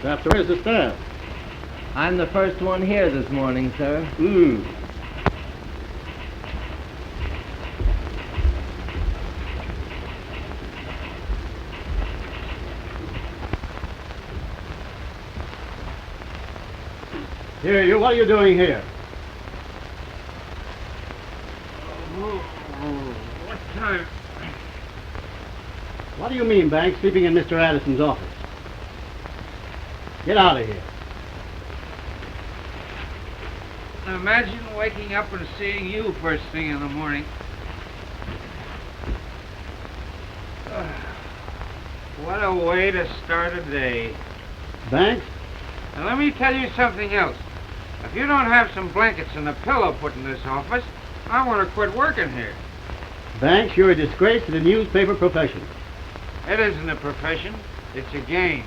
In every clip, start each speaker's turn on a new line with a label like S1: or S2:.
S1: After where's the staff?
S2: I'm the first one here this morning, sir.
S1: Here, you, what are you doing here?
S3: What time?
S1: What do you mean, Banks, sleeping in Mr. Addison's office? Get out of here.
S3: Imagine waking up and seeing you first thing in the morning. What a way to start a day.
S1: Banks?
S3: Now let me tell you something else. If you don't have some blankets and a pillow put in this office, I want to quit working here.
S1: Banks, you're a disgrace to the newspaper profession.
S3: It isn't a profession. It's a game.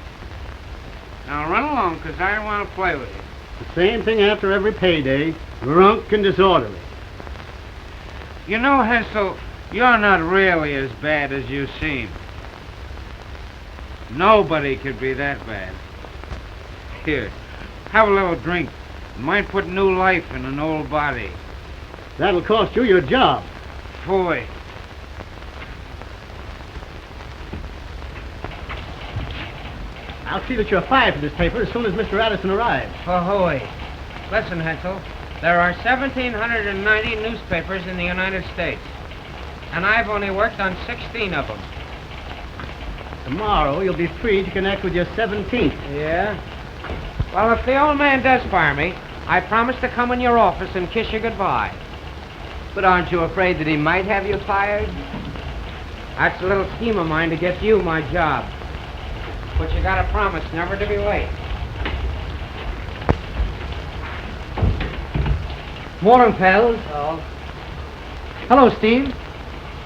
S3: Now run along, because I don't want to play with you.
S1: The same thing after every payday, drunk and disorderly.
S3: You know, Hensel, you're not really as bad as you seem. Nobody could be that bad. Here, have a little drink. It might put new life in an old body.
S1: That'll cost you your job.
S3: Boy.
S1: I'll see that you're fired for this paper as soon as Mr. Addison arrives.
S3: Ahoy. Listen, Hensel, there are 1,790 newspapers in the United States, and I've only worked on 16 of them.
S1: Tomorrow you'll be free to connect with your 17th.
S3: Yeah? Well, if the old man does fire me, I promise to come in your office and kiss you goodbye.
S2: But aren't you afraid that he might have you fired?
S3: That's a little scheme of mine to get you my job. But you gotta promise never to be late.
S4: Morning, pals.
S3: Oh.
S4: Hello, Steve.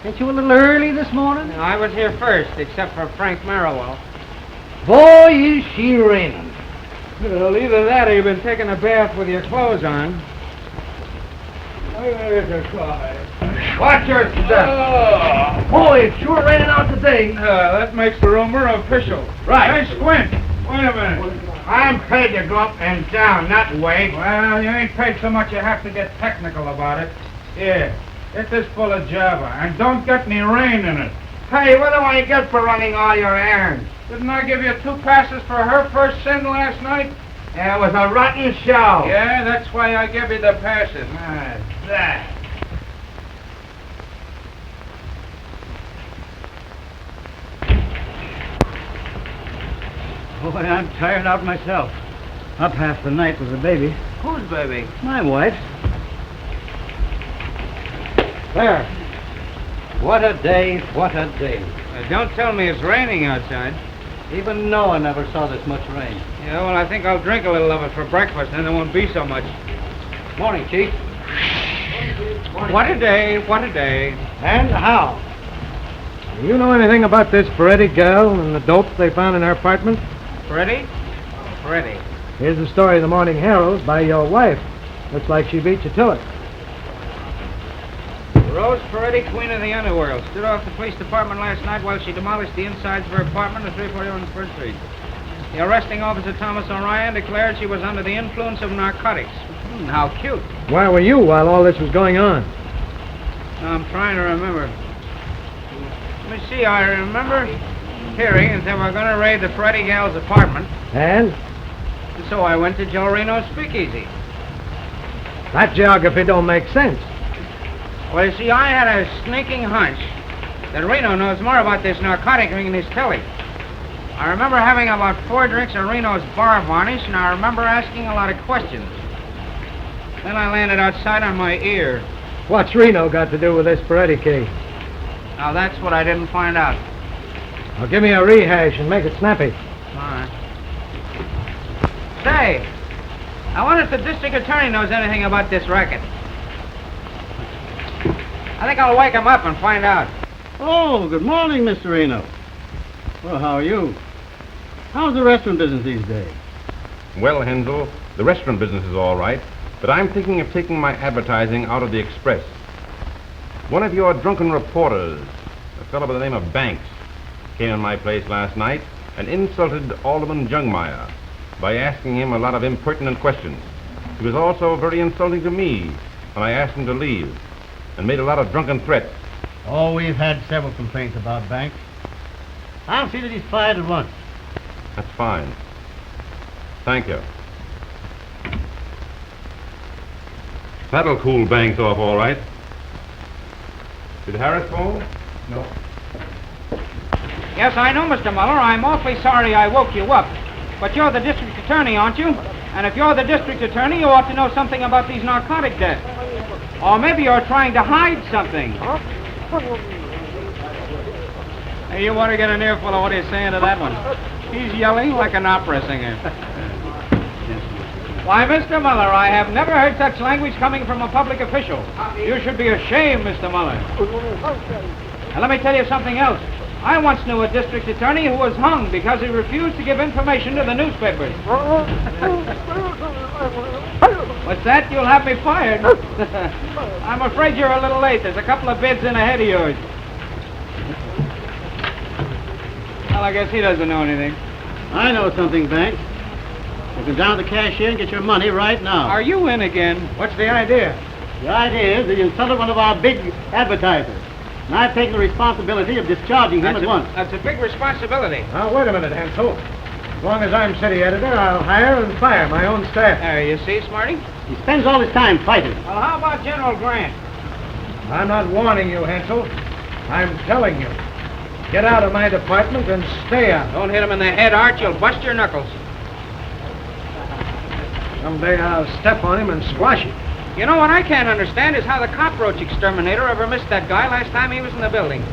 S4: Ain't you a little early this morning?
S3: I was here first, except for Frank Merriwell.
S4: Boy, is she raining.
S3: Well, either that or you've been taking a bath with your clothes on.
S4: Watch your step. Boy, it's sure raining out today.
S3: That makes the rumor official.
S4: Right.
S3: Hey, Squint, wait a minute. I'm paid to go up and down, not wait. Well, you ain't paid so much you have to get technical about it. Here, get this full of Java, and don't get any rain in it. Hey, what do I get for running all your errands? Didn't I give you 2 passes for her first sin last night? Yeah, it was a rotten show. Yeah, that's why I give you the passes. That.
S1: Boy, I'm tired out myself. Up half the night with the baby.
S3: Whose baby?
S1: My wife.
S4: There. What a day, what a day.
S3: Don't tell me it's raining outside.
S1: Even Noah never saw this much rain.
S3: Yeah, well, I think I'll drink a little of it for breakfast, then there won't be so much.
S4: Morning, Chief.
S3: What a day, what a day.
S4: And how?
S5: You know anything about this Peretti gal and the dope they found in her apartment?
S3: Freddie? Freddie.
S5: Here's the story of the Morning Herald by your wife. Looks like she beat you to it.
S3: Rose Peretti, queen of the underworld, stood off the police department last night while she demolished the insides of her apartment at 341 First Street. The arresting officer, Thomas Orion, declared she was under the influence of narcotics. How cute.
S5: Where were you while all this was going on?
S3: I'm trying to remember. Let me see, I remember hearing that they were going to raid the Peretti gal's apartment.
S5: And?
S3: So I went to Joe Reno's speakeasy.
S5: That geography don't make sense.
S3: Well, you see, I had a sneaking hunch that Reno knows more about this narcotic ring than his telly. I remember having about 4 drinks of Reno's bar varnish, and I remember asking a lot of questions. Then I landed outside on my ear.
S5: What's Reno got to do with this Peretti case?
S3: Now, that's what I didn't find out.
S5: Now, give me a rehash and make it snappy.
S3: All right. Say, I wonder if the district attorney knows anything about this racket. I think I'll wake him up and find out.
S1: Oh, good morning, Mr. Reno. Well, how are you? How's the restaurant business these days?
S6: Well, Hensel, the restaurant business is all right, but I'm thinking of taking my advertising out of the Express. One of your drunken reporters, a fellow by the name of Banks, came in my place last night and insulted Alderman Jungmeyer. by asking him a lot of impertinent questions. He was also very insulting to me when I asked him to leave, and made a lot of drunken threats.
S1: Oh, we've had several complaints about Banks. I'll see that he's fired at once.
S6: That's fine. Thank you. That'll cool Banks off all right. Did Harris phone?
S3: No.
S7: Yes, I know, Mr. Muller. I'm awfully sorry I woke you up. But you're the district attorney, aren't you? And if you're the district attorney, you ought to know something about these narcotic deaths. Or maybe you're trying to hide something. Hey, you want to get an earful of what he's saying to that one. He's yelling like an opera singer. Why, Mr. Muller, I have never heard such language coming from a public official. You should be ashamed, Mr. Muller. And let me tell you something else. I once knew a district attorney who was hung because he refused to give information to the newspapers. What's that? You'll have me fired. I'm afraid you're a little late. There's a couple of bids in ahead of yours. Well, I guess he doesn't know anything.
S1: I know something, Banks. You can down to the cashier and get your money right now.
S7: Are you in again?
S3: What's the idea?
S1: The idea is that you insulted one of our big advertisers. And I've taken the responsibility of discharging him at once.
S7: That's a big responsibility.
S5: Now, wait a minute, Hansel. As long as I'm city editor, I'll hire and fire my own staff.
S7: There, you see, Smarty?
S1: He spends all his time fighting.
S7: Well, how about General Grant?
S5: I'm not warning you, Hansel. I'm telling you. Get out of my department and stay out.
S7: Don't hit him in the head, Art. You'll bust your knuckles.
S5: Someday I'll step on him and squash him.
S7: You know what I can't understand is how the cockroach exterminator ever missed that guy last time he was in the building.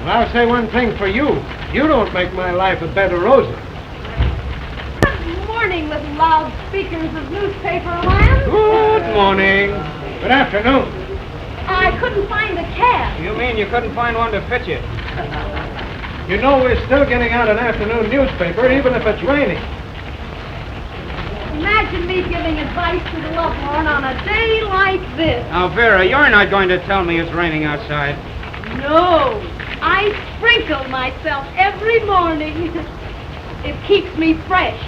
S5: Well, I'll say one thing for you. You don't make my life a bed of roses.
S8: Good morning, little loudspeakers of newspaper land.
S7: Good morning.
S5: Good afternoon.
S8: I couldn't find the cab.
S7: You mean you couldn't find one to fit you?
S5: You know we're still getting out an afternoon newspaper, even if it's raining.
S8: Imagine me giving advice to the Lombard on a day like this.
S7: Now, Vera, you're not going to tell me it's raining outside.
S8: No, I sprinkle myself every morning. It keeps me fresh.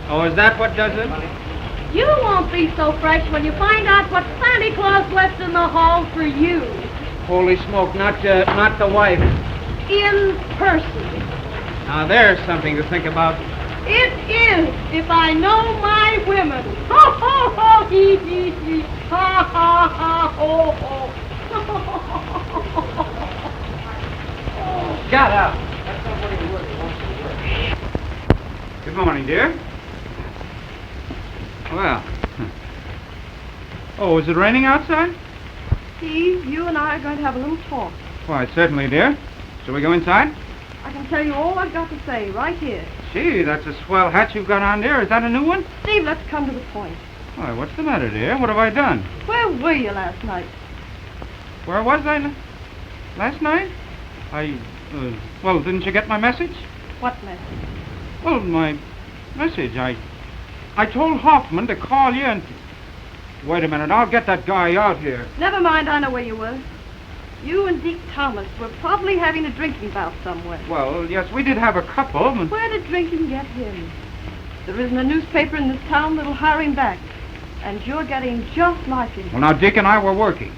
S7: Oh, is that what does it?
S8: You won't be so fresh when you find out what Santa Claus left in the hall for you.
S7: Holy smoke, not the wife.
S8: In person.
S7: Now, there's something to think about.
S8: It is, if I know my women. Ho, ho, ho, hee, hee, hee. Ha, ha, ha, ho, ho.
S7: Shut up. Good morning, dear. Well. Oh, is it raining outside?
S8: Steve, you and I are going to have a little talk.
S7: Why, certainly, dear. Shall we go inside?
S8: I can tell you all I've got to say right here.
S7: Gee, that's a swell hat you've got on there. Is that a new one?
S8: Steve, let's come to the point.
S7: Why, what's the matter, dear? What have I done?
S8: Where were you last night?
S7: Where was I last night? Well, didn't you get my message?
S8: What message?
S7: Well, my message. I told Hoffman to call you and... Wait a minute, I'll get that guy out here.
S8: Never mind, I know where you were. You and Deke Thomas were probably having a drinking bout somewhere.
S7: Well, yes, we did have a couple, but...
S8: Where did drinking get him? There isn't a newspaper in this town that'll hire him back. And you're getting just like him.
S7: Well, now, Dick and I were working.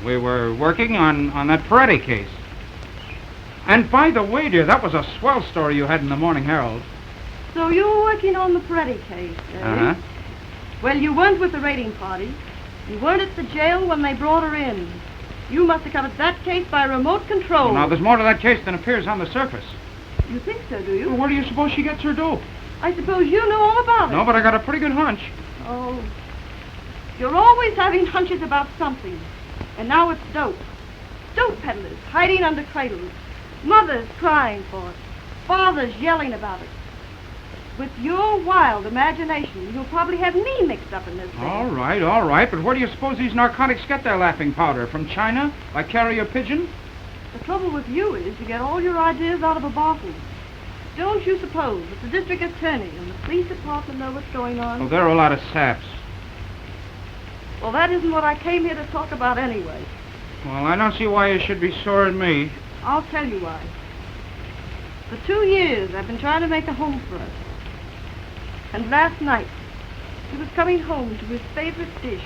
S7: We were working on that Peretti case. And by the way, dear, that was a swell story you had in the Morning Herald.
S8: So you were working on the Peretti case, eh?
S7: Uh-huh.
S8: Well, you weren't with the raiding party. You weren't at the jail when they brought her in. You must have covered that case by remote control.
S7: Well, now, there's more to that case than appears on the surface.
S8: You think so, do you?
S7: Well, where do you suppose she gets her dope?
S8: I suppose you know all about it.
S7: No, but I got a pretty good hunch.
S8: Oh. You're always having hunches about something. And now it's dope. Dope peddlers hiding under cradles. Mothers crying for it. Fathers yelling about it. With your wild imagination, you'll probably have me mixed up in this thing.
S7: All right. But where do you suppose these narcotics get their laughing powder? From China? By carrier pigeon?
S8: The trouble with you is you get all your ideas out of a bottle. Don't you suppose that the district attorney and the police department know what's going on?
S7: Oh, they're a lot of saps.
S8: Well, that isn't what I came here to talk about anyway.
S7: Well, I don't see why you should be sore at me.
S8: I'll tell you why. For 2 years, I've been trying to make a home for us. And last night, he was coming home to his favorite dish,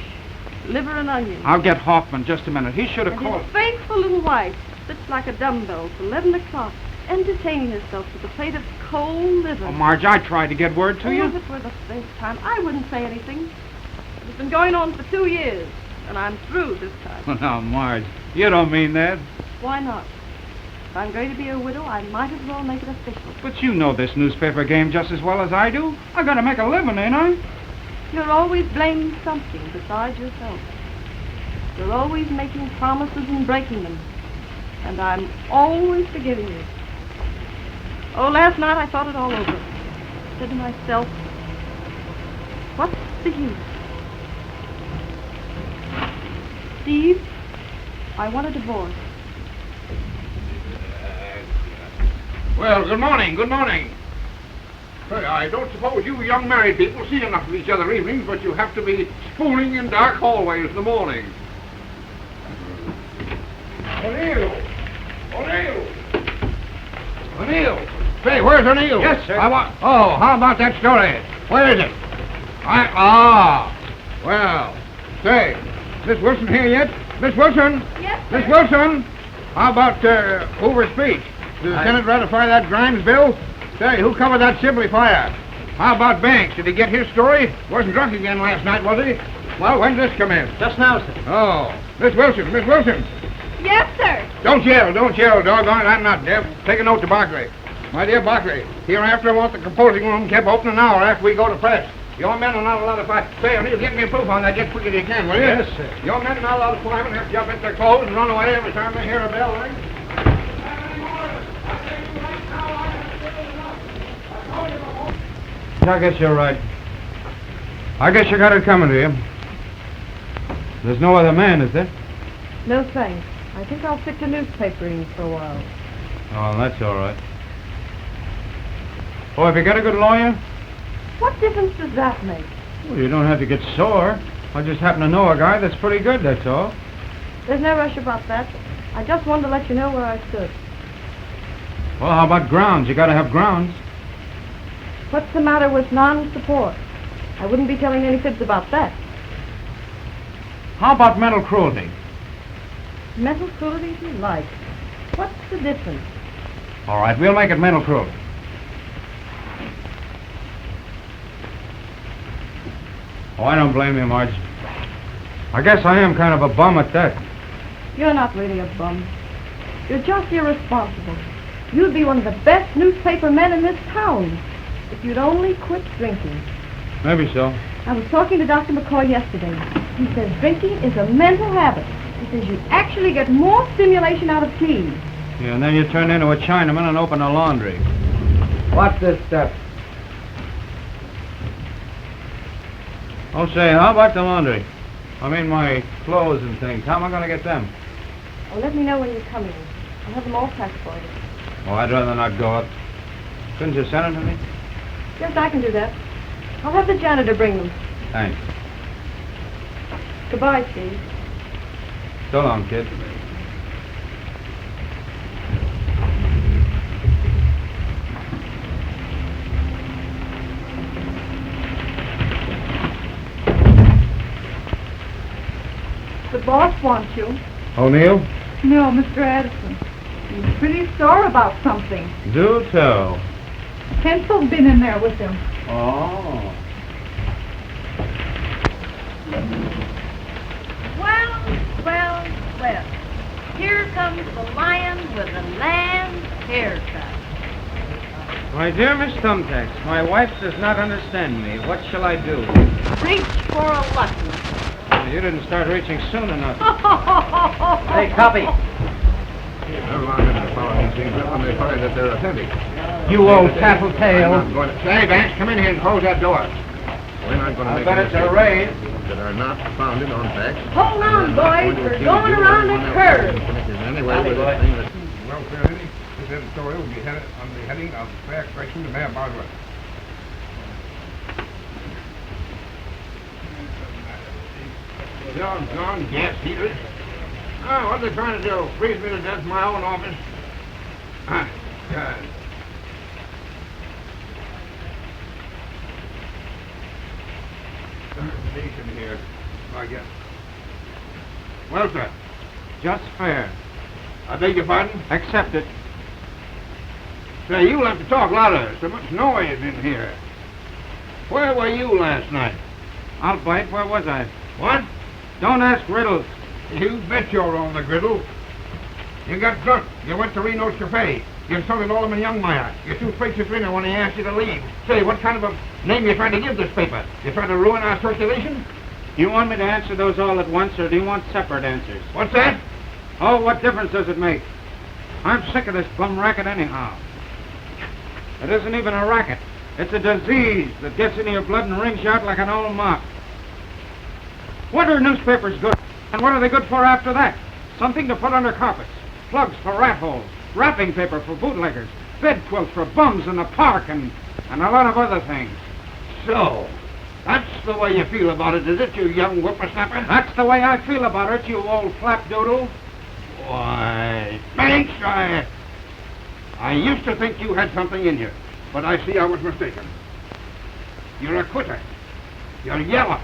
S8: liver and onions.
S7: I'll get Hoffman just a minute. He should have
S8: And
S7: called.
S8: his faithful little wife sits like a dumbbell till 11 o'clock, entertaining herself with a plate of cold liver.
S7: Oh, Marge, I tried to get word to you.
S8: If it were the first time, I wouldn't say anything. It's been going on for 2 years, and I'm through this time.
S7: Oh, now, Marge, you don't mean that.
S8: Why not? If I'm going to be a widow, I might as well make it official.
S7: But you know this newspaper game just as well as I do. I gotta make a living, ain't I?
S8: You're always blaming something besides yourself. You're always making promises and breaking them. And I'm always forgiving you. Oh, last night I thought it all over. I said to myself, what's the use? Steve, I want a divorce.
S3: Well, good morning, good morning. Say, I don't suppose you young married people see enough of each other evenings, but you have to be spooning in dark hallways in the morning. O'Neill! O'Neill! O'Neill! Say, where's O'Neill?
S7: Yes, sir.
S3: Oh, how about that story? Where is it? Well, say, Miss Wilson here yet? Miss Wilson?
S8: Yes, sir.
S3: Miss Wilson? How about Hoover's speech? Did the Senate ratify that Grimes bill? Say, who covered that Sibley fire? How about Banks? Did he get his story? Wasn't drunk again last night, was he? Well, when did this come in?
S5: Just now, sir.
S3: Oh, Miss Wilson, Miss Wilson.
S8: Yes, sir.
S3: Don't yell, doggone it, I'm not deaf. Take a note to Barclay. My dear Barclay, hereafter I want the composing room kept open an hour after we go to press. Your men are not allowed to fight. Say, O'Neill, get me a proof on that just quick as you can, will you?
S5: Yes, sir.
S3: Your men are not allowed to climb and have to jump into their clothes and run away every time they hear a bell ring.
S7: I guess you're right. I guess you got it coming to you. There's no other man, is there?
S8: No thanks. I think I'll stick to newspapering for a while.
S7: Oh, that's all right. Oh, have you got a good lawyer?
S8: What difference does that make?
S7: Well, you don't have to get sore. I just happen to know a guy that's pretty good, that's all.
S8: There's no rush about that. I just wanted to let you know where I stood.
S7: Well, how about grounds? You gotta have grounds.
S8: What's the matter with non-support? I wouldn't be telling any fibs about that.
S7: How about mental cruelty?
S8: Mental cruelty if you like. What's the difference?
S7: All right, we'll make it mental cruelty. Oh, I don't blame you, Marge. I guess I am kind of a bum at that.
S8: You're not really a bum. You're just irresponsible. You'd be one of the best newspaper men in this town if you'd only quit drinking.
S7: Maybe so.
S8: I was talking to Dr. McCoy yesterday. He says drinking is a mental habit. He says you actually get more stimulation out of tea.
S7: Yeah, and then you turn into a Chinaman and open a laundry.
S5: What's this stuff?
S7: Oh, say, how about the laundry? I mean, my clothes and things. How am I going to get them?
S8: Well, let me know when you're coming. I'll have them all packed for you.
S7: Oh, I'd rather not go up. Couldn't you send them to me?
S8: Yes, I can do that. I'll have the janitor bring them.
S7: Thanks.
S8: Goodbye, Steve.
S7: So long, kid.
S8: The boss wants you.
S7: O'Neill?
S8: No, Mr. Addison. He's pretty sore about something.
S7: Do tell.
S8: Hensel's been in there with him.
S7: Oh.
S9: Well. Here comes the lion with a lamb's haircut.
S7: My dear Miss Thumbtacks, my wife does not understand me. What shall I do?
S9: Reach for a lucky.
S7: You didn't start reaching soon enough.
S5: Hey, copy.
S3: Never mind if the following things up when they find that they're authentic.
S5: You old tattletale.
S3: I'm not going to... Say, Banks, come in here and close that door. We're not going to
S5: I
S3: make
S5: bet
S3: any
S5: it's a raid.
S3: that are not founded on facts.
S9: Hold on, boys. We're going around the curve.
S3: Anyway, with this thing that... Well, fair lady, this editorial will be headed on the heading of fair correction to Mayor Boswell. John gas heaters. Oh, what are they trying to do? Freeze me to death in my own office? God. here, I guess. Well, sir,
S7: Just fair.
S3: I beg your pardon?
S7: Accept it.
S3: Say, you'll have to talk louder. So much noise in here. Where were you last night?
S7: I'll bite. Where was I?
S3: What?
S7: Don't ask riddles.
S3: You bet you're on the griddle. You got drunk. You went to Reno's Cafe. You insulted Alderman Youngmeyer. You threw fakes at Reno when he asked you to leave. Say, what kind of a name you trying to give this paper? You trying to ruin our circulation?
S7: You want me to answer those all at once, or do you want separate answers?
S3: What's that?
S7: Oh, what difference does it make? I'm sick of this bum racket anyhow. It isn't even a racket. It's a disease that gets into your blood and rings you out like an old mop. What are newspapers good for? And what are they good for after that? Something to put under carpets, plugs for rat holes, wrapping paper for bootleggers, bed quilts for bums in the park, and a lot of other things.
S3: So, that's the way you feel about it, is it, you young whippersnapper?
S7: That's the way I feel about it, you old flapdoodle.
S3: Why, thanks, I used to think you had something in you, but I see I was mistaken. You're a quitter. You're yellow.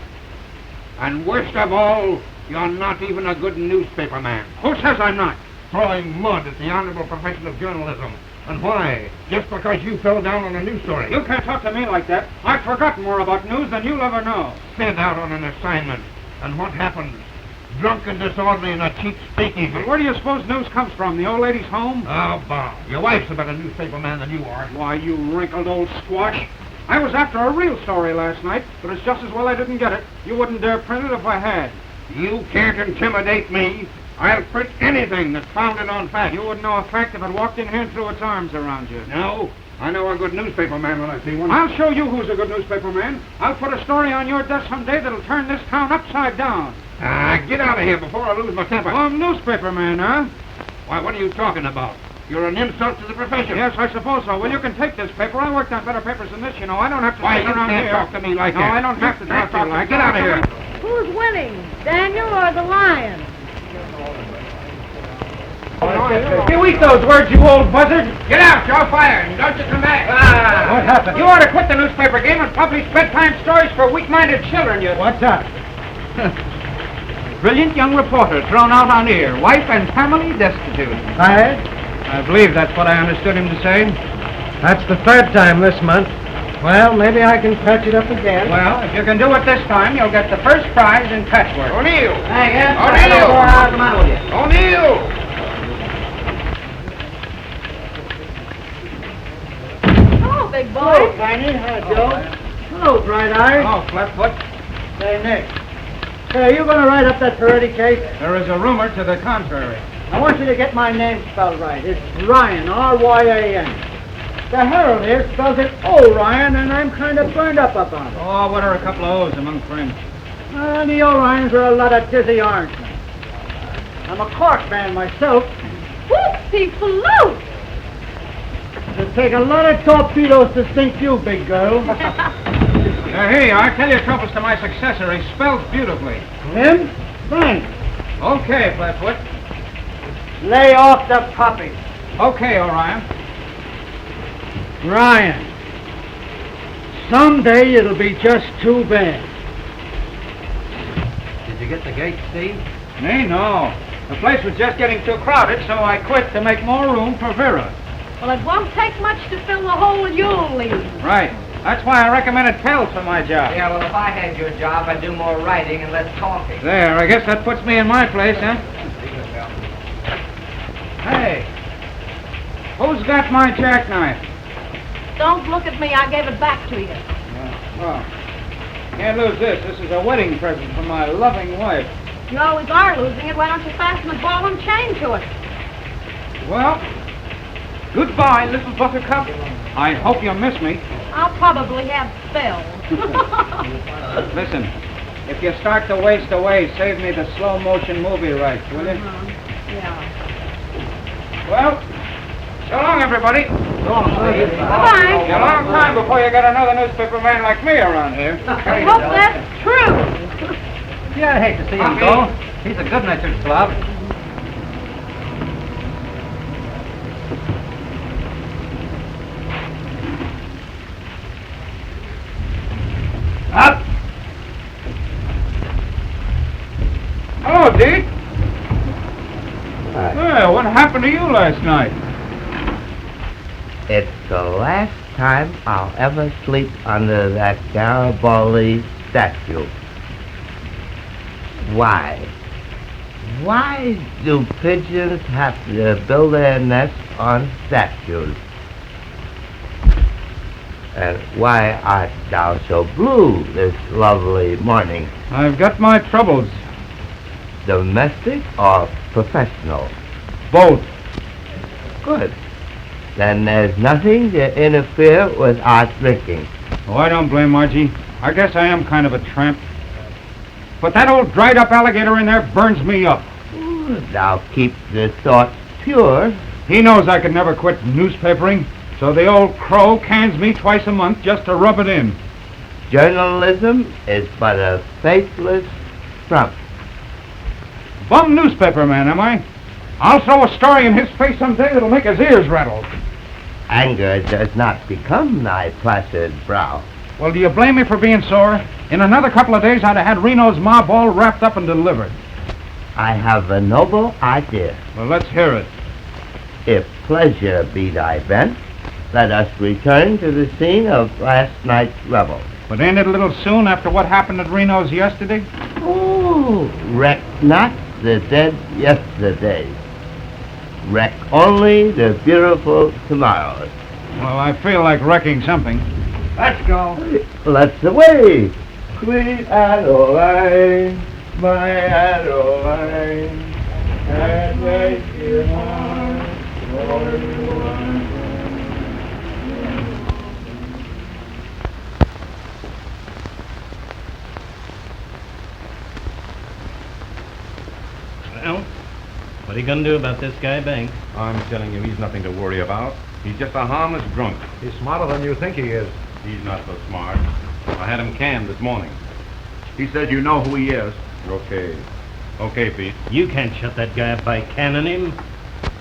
S3: And worst of all, you're not even a good newspaper man.
S7: Who says I'm not?
S3: Throwing mud at the honorable profession of journalism. And why? Just because you fell down on a news story.
S7: You can't talk to me like that. I've forgotten more about news than you'll ever know.
S3: Sent out on an assignment. And what happens? Drunk and disorderly in a cheap speakeasy.
S7: But where do you suppose news comes from? The old lady's home?
S3: Oh, Bob. Your wife's a better newspaper man than you are.
S7: Why, you wrinkled old squash. I was after a real story last night, but it's just as well I didn't get it. You wouldn't dare print it if I had.
S3: You can't intimidate me. I'll print anything that's founded on fact.
S7: You wouldn't know a fact if it walked in here and threw its arms around you.
S3: No, I know a good newspaper man when I see one.
S7: I'll show you who's a good newspaper man. I'll put a story on your desk someday that'll turn this town upside down.
S3: Get out of here before I lose my temper.
S7: Oh, newspaper man, huh?
S3: Why, what are you talking about? You're an insult to the profession.
S7: Yes, I suppose so. Well, you can take this paper. I worked on better papers than this, you know. I don't have to
S3: Why,
S7: sit
S3: you
S7: around
S3: can't
S7: here.
S3: talk to me like
S7: no,
S3: that.
S7: I don't have to talk to you like
S3: Get out of here.
S9: Who's winning, Daniel or the lion?
S7: You eat those words, you old buzzard.
S3: Get out, you're fired, and don't you come back.
S7: What happened? You ought to quit the newspaper game and publish bedtime stories for weak-minded children, you...
S5: What's that?
S7: Brilliant young reporter thrown out on air. Wife and family destitute. I believe that's what I understood him to say.
S5: That's the third time this month. Well, maybe I can patch it up again.
S7: Well, if you can do it this time, you'll get the first prize in patchwork.
S3: O'Neill!
S2: Hey, yes,
S3: O'Neill!
S2: what's the matter with you?
S3: O'Neill!
S8: Hello, big boy.
S5: Hello, Tiny. Hi, Joe. Hello, Bright Eye.
S7: Oh, Flatfoot.
S5: Say, Nick. Say, are you going to write up that Peretti case?
S7: There is a rumor to the contrary.
S5: I want you to get my name spelled right. It's Ryan, R-Y-A-N. The Herald here spells it O'Ryan, and I'm kind of burned up on it.
S7: Oh, what are a couple of O's among friends?
S5: The O'Ryans are a lot of dizzy orangemen. I'm a Cork man myself.
S8: Whoopsie float.
S5: It'll take a lot of torpedoes to sink you, big girl.
S7: Hey, I'll tell your troubles to my successor. He spells beautifully.
S5: Him? Thanks.
S7: Okay, Flatfoot.
S5: Lay off the puppy.
S7: Okay, Orion.
S5: Ryan, someday it'll be just too bad.
S2: Did you get the gate, Steve?
S7: Me, no. The place was just getting too crowded, so I quit to make more room for Vera.
S8: Well, it won't take much to fill the hole you'll leave.
S7: Right. That's why I recommended Pell for my job.
S2: Yeah, well, if I had your job, I'd do more writing and less talking.
S7: There, I guess that puts me in my place, huh? Hey, who's got my jackknife?
S8: Don't look at me. I gave it back to you.
S7: Well, can't lose this. This is a wedding present from my loving wife.
S8: You always are losing it. Why don't you fasten a ball and chain to it?
S7: Well, goodbye, little buttercup. I hope you miss me.
S8: I'll probably have spells.
S7: Listen, if you start to waste away, save me the slow motion movie rights, will you?
S8: Yeah.
S7: Well, so long, everybody.
S8: Bye-bye.
S7: It's a long time before you get another newspaper man like me around here.
S8: I hope that's true.
S2: Yeah, I'd hate to see him go. He's a good-natured slob.
S3: Up! Well, what happened to you last night?
S10: It's the last time I'll ever sleep under that Garibaldi statue. Why? Why do pigeons have to build their nests on statues? And why art thou so blue this lovely morning?
S3: I've got my troubles.
S10: Domestic or professional?
S3: Both.
S10: Good. Then there's nothing to interfere with our drinking.
S3: Oh, I don't blame Margie. I guess I am kind of a tramp. But that old dried-up alligator in there burns me up.
S10: Thou keep the thoughts pure.
S3: He knows I could never quit newspapering, so the old crow cans me twice a month just to rub it in.
S10: Journalism is but a faithless trump.
S3: Bum newspaper man, am I? I'll throw a story in his face someday that'll make his ears rattle.
S10: Anger does not become thy placid brow.
S3: Well, do you blame me for being sore? In another couple of days, I'd have had Reno's mob all wrapped up and delivered.
S10: I have a noble idea.
S3: Well, let's hear it.
S10: If pleasure be thy bent, let us return to the scene of last night's revel.
S3: But ain't it a little soon after what happened at Reno's yesterday?
S10: Oh, wreck not the dead yesterdays. Wreck only the beautiful tomorrows.
S3: Well, I feel like wrecking something. Let's go.
S10: Let's away. Sweet Adeline, my Adeline, and make your heart for you.
S1: Well, what are you going to do about this guy, Banks?
S6: I'm telling you, he's nothing to worry about. He's just a harmless drunk.
S4: He's smarter than you think he is.
S6: He's not so smart. I had him canned this morning.
S4: He says you know who he is.
S6: Okay. Okay, Pete.
S1: You can't shut that guy up by canning him.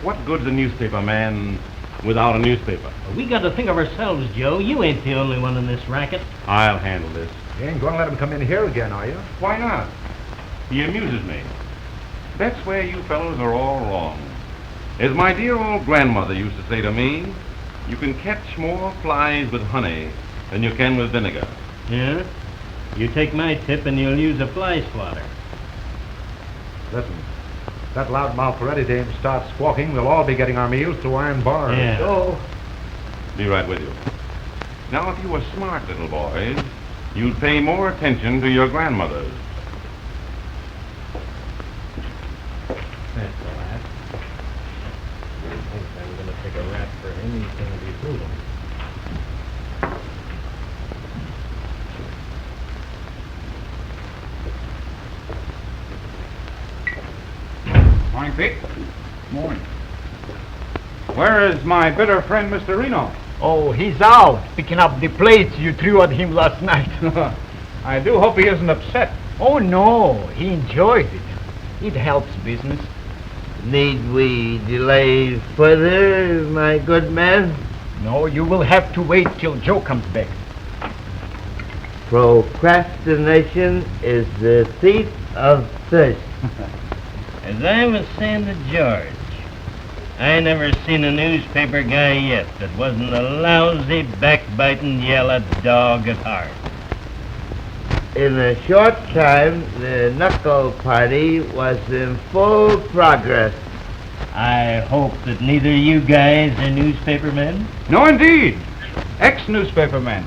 S6: What good's a newspaper man without a newspaper?
S1: We got to think of ourselves, Joe. You ain't the only one in this racket.
S6: I'll handle this.
S4: You ain't going to let him come in here again, are you?
S6: Why not? He amuses me. That's where you fellows are all wrong. As my dear old grandmother used to say to me, you can catch more flies with honey than you can with vinegar.
S1: Yeah? You take my tip and you'll use a fly swatter.
S4: Listen, if that loudmouth Ferretti dame starts squawking, we'll all be getting our meals through iron bars.
S1: Yeah.
S4: So,
S6: Be right with you. Now, if you were smart little boys, you'd pay more attention to your grandmothers.
S1: That's the last. I think I'm going to take a rap for him. He's going to be fooling.
S3: Morning, Pete. Morning. Where is my bitter friend, Mr. Reno?
S5: Oh, he's out, picking up the plates you threw at him last night.
S3: I do hope he isn't upset.
S5: Oh, no, he enjoys it. It helps business.
S10: Need we delay further, my good man?
S5: No, you will have to wait till Joe comes back.
S10: Procrastination is the thief of thirst.
S1: As I was saying to George, I never seen a newspaper guy yet that wasn't a lousy, backbiting, yellow dog at heart.
S10: In a short time, the knuckle party was in full progress.
S1: I hope that neither you guys are newspaper men.
S3: No, indeed. Ex-newspaper man.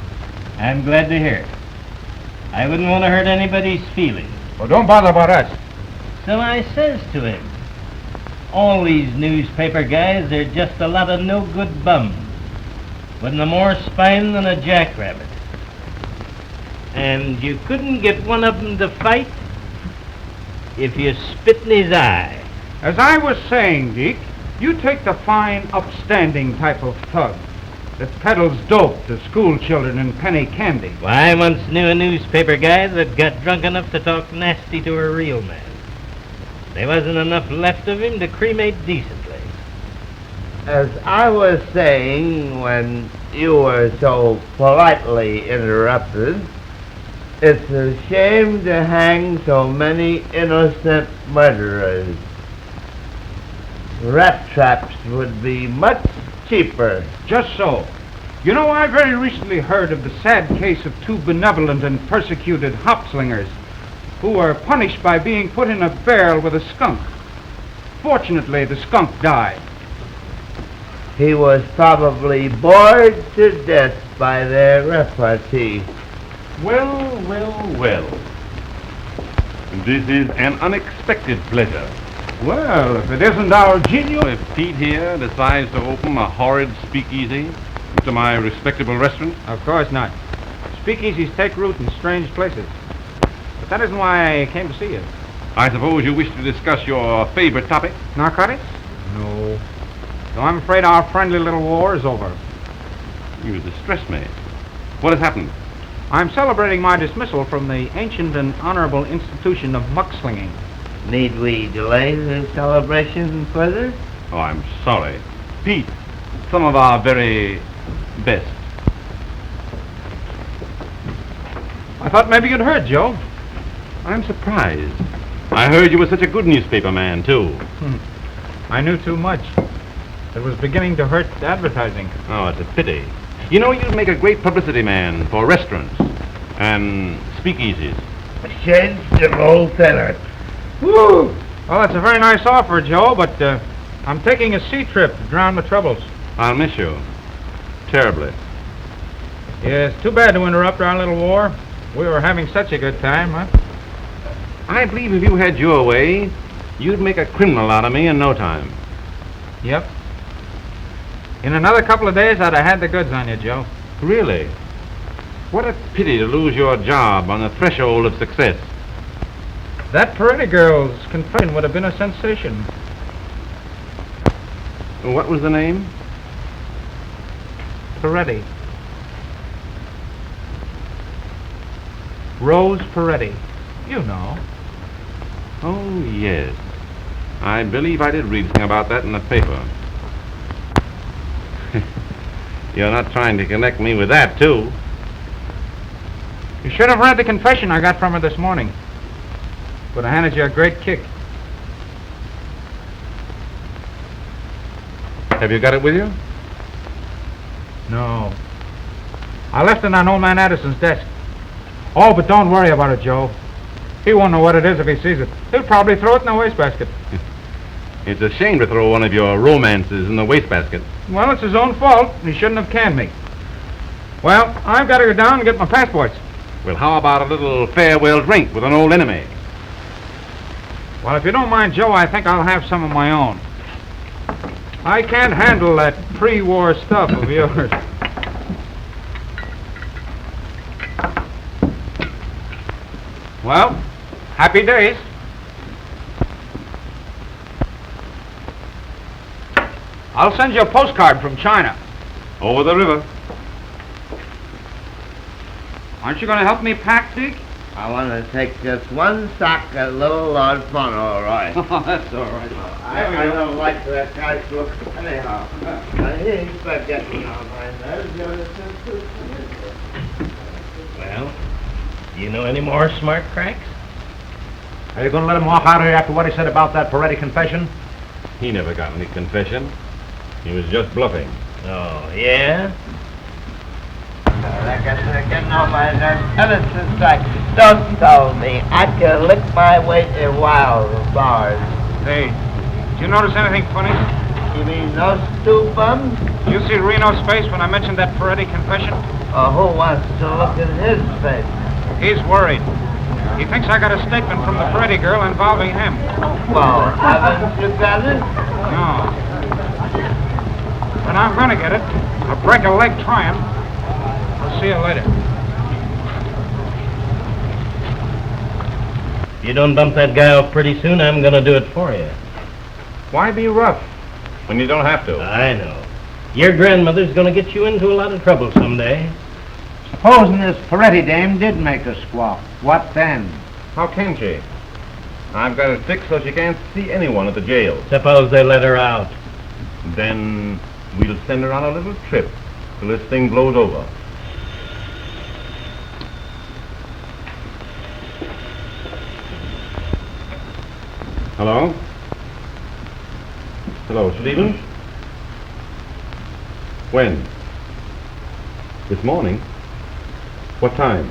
S1: I'm glad to hear it. I wouldn't want to hurt anybody's feelings.
S3: Well, don't bother about us.
S1: So I says to him, all these newspaper guys are just a lot of no-good bums, with no more spine than a jackrabbit. And you couldn't get one of them to fight if you spit in his eye.
S3: As I was saying, Deke, you take the fine, upstanding type of thug that peddles dope to school children and penny candy.
S1: Why, I once knew a newspaper guy that got drunk enough to talk nasty to a real man. There wasn't enough left of him to cremate decently.
S10: As I was saying when you were so politely interrupted, it's a shame to hang so many innocent murderers. rat traps would be much cheaper.
S3: Just so. You know, I very recently heard of the sad case of two benevolent and persecuted hop-slingers who were punished by being put in a barrel with a skunk. Fortunately, the skunk died.
S10: He was probably bored to death by their repartee.
S6: Well, well, well. This is an unexpected pleasure.
S3: Well, if it isn't our genius...
S6: If Pete here decides to open a horrid speakeasy into my respectable restaurant?
S7: Of course not. Speakeasies take root in strange places. But that isn't why I came to see you.
S6: I suppose you wish to discuss your favorite topic?
S7: Narcotics? No. So I'm afraid our friendly little war is over.
S6: You distress me. What has happened?
S7: I'm celebrating my dismissal from the ancient and honorable institution of muckslinging.
S10: Need we delay the celebration further?
S6: Oh, I'm sorry. Pete, some of our very best.
S7: I thought maybe you'd heard, Joe.
S6: I'm surprised. I heard you were such a good newspaper man, too.
S7: I knew too much. It was beginning to hurt advertising.
S6: Oh, it's a pity. You know, you'd make a great publicity man for restaurants and speakeasies.
S10: Change the old tenor.
S7: Woo! Well, that's a very nice offer, Joe, but I'm taking a sea trip to drown my troubles.
S6: I'll miss you. Terribly.
S7: Yeah, it's too bad to interrupt our little war. We were having such a good time, huh?
S6: I believe if you had your way, you'd make a criminal out of me in no time.
S7: Yep. In another couple of days, I'd have had the goods on you, Joe.
S6: Really? What a pity to lose your job on the threshold of success.
S7: That Peretti girl's confession would have been a sensation.
S6: What was the name?
S7: Peretti. Rose Peretti. You know.
S6: Oh, yes. I believe I did read something about that in the paper. You're not trying to connect me with that, too.
S7: You should have read the confession I got from her this morning. Would have handed you a great kick.
S6: Have you got it with you?
S7: No. I left it on old man Addison's desk. Oh, but don't worry about it, Joe. He won't know what it is if he sees it. He'll probably throw it in the wastebasket.
S6: It's a shame to throw one of your romances in the wastebasket.
S7: Well, it's his own fault. He shouldn't have canned me. Well, I've got to go down and get my passports.
S6: Well, how about a little farewell drink with an old enemy?
S7: Well, if you don't mind, Joe, I think I'll have some of my own. I can't handle that pre-war stuff of yours. Well, happy days. I'll send you a postcard from China.
S6: Over the river.
S7: Aren't you going to help me pack, Dick?
S10: I want to take just one sock at Little Lord Fauntleroy.
S7: Oh, that's all right.
S10: I don't like that guy's look anyhow. He's forgetting all my nerves.
S1: Well, do you know any more smart cracks?
S4: Are you going to let him walk out of here after what he said about that Peretti confession?
S6: He never got any confession. He was just bluffing.
S1: Oh, yeah?
S10: I guess they're getting on my nerves ever since don't tell me. I can lick my weight in wild bars.
S7: Hey, did you notice anything funny?
S10: You mean those two bums?
S7: You see Reno's face when I mentioned that Peretti confession?
S10: Who wants to look at his face?
S7: He's worried. He thinks I got a statement from the Peretti girl involving him.
S10: Well, haven't you got it?
S7: No. But I'm going to get it. I'll break a leg trying. I'll see you later.
S1: If you don't dump that guy off pretty soon, I'm going to do it for you.
S6: Why be rough when you don't have to?
S1: I know. Your grandmother's going to get you into a lot of trouble someday.
S3: Supposing this Peretti dame did make a squawk, what then?
S6: How can she? I've got it fixed so she can't see anyone at the jail.
S1: Suppose they let her out.
S6: Then we'll send her on a little trip till this thing blows over. Hello? Hello, Stephen. When? This morning? What time?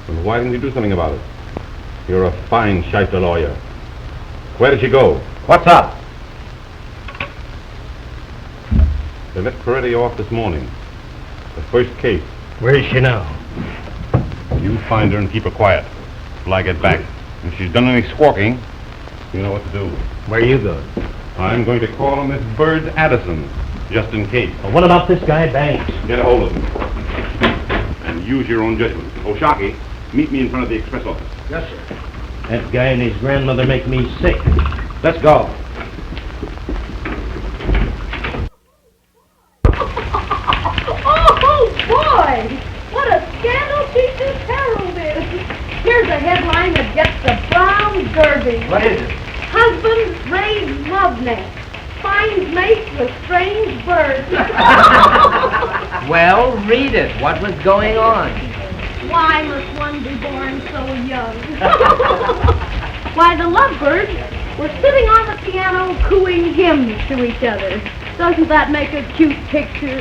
S6: And why didn't you do something about it? You're a fine shyster lawyer. Where did she go?
S4: What's up?
S6: They let Peretti off this morning. The first case.
S1: Where is she now?
S6: You find her and keep her quiet till I get back. If she's done any squawking, you know what to do.
S1: Where are you going?
S6: I'm going to call on Miss Bird Addison, just in case.
S1: Well, what about this guy, Banks?
S6: Get a hold of him. And use your own judgment. Oshaki, meet me in front of the express office.
S3: Yes, sir.
S1: That guy and his grandmother make me sick.
S4: Let's go.
S8: Oh, boy! What a scandal teacher's Herald is. Here's a headline that gets the Brown Derby.
S4: What is it?
S8: Husband raised love nest. Finds mate with strange birds.
S2: Well, read it. What was going on?
S8: Why must one be born so young? Why, the lovebirds were sitting on the piano cooing hymns to each other. Doesn't that make a cute picture?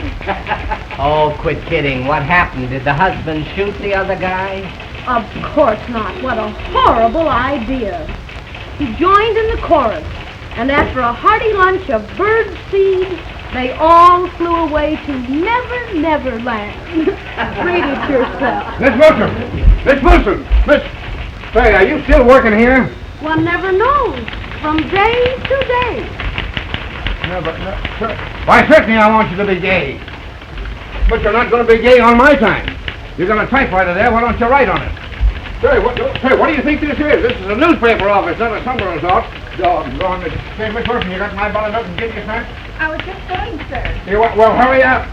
S2: Oh, quit kidding. What happened? Did the husband shoot the other guy?
S8: Of course not. What a horrible idea. He joined in the chorus, and after a hearty lunch of bird seed, they all flew away to Never Never Land. Read it yourself.
S3: Miss Wilson! Miss Wilson! Say, are you still working here?
S8: One never knows. From day to day.
S3: Why, certainly I want you to be gay. But you're not going to be gay on my time. You've got a typewriter there. Why don't you write on it? Say, what do you think this is? This is a newspaper office, not a summer resort. Doggone it. Say, Miss Wilson, you got my button up and give you a cent?
S8: I was just going, sir.
S3: Hey, well, hurry up.